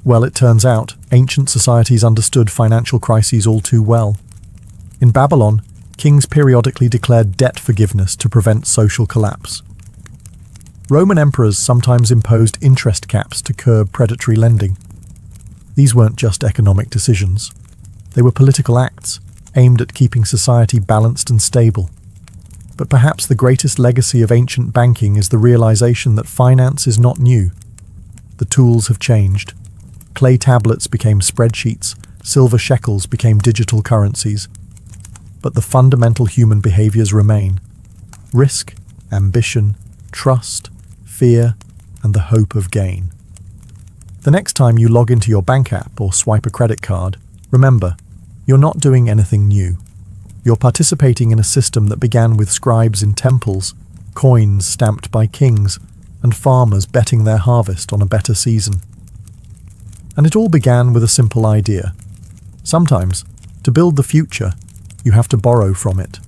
S1: Well, it turns out ancient societies understood financial crises all too well. In Babylon, kings periodically declared debt forgiveness to prevent social collapse. Roman emperors sometimes imposed interest caps to curb predatory lending. These weren't just economic decisions. They were political acts aimed at keeping society balanced and stable. But perhaps the greatest legacy of ancient banking is the realization that finance is not new. The tools have changed. Clay tablets became spreadsheets, silver shekels became digital currencies. But the fundamental human behaviors remain: risk, ambition, trust, fear, and the hope of gain. The next time you log into your bank app or swipe a credit card, remember, you're not doing anything new. You're participating in a system that began with scribes in temples, coins stamped by kings, and farmers betting their harvest on a better season. And it all began with a simple idea. Sometimes, to build the future, you have to borrow from it.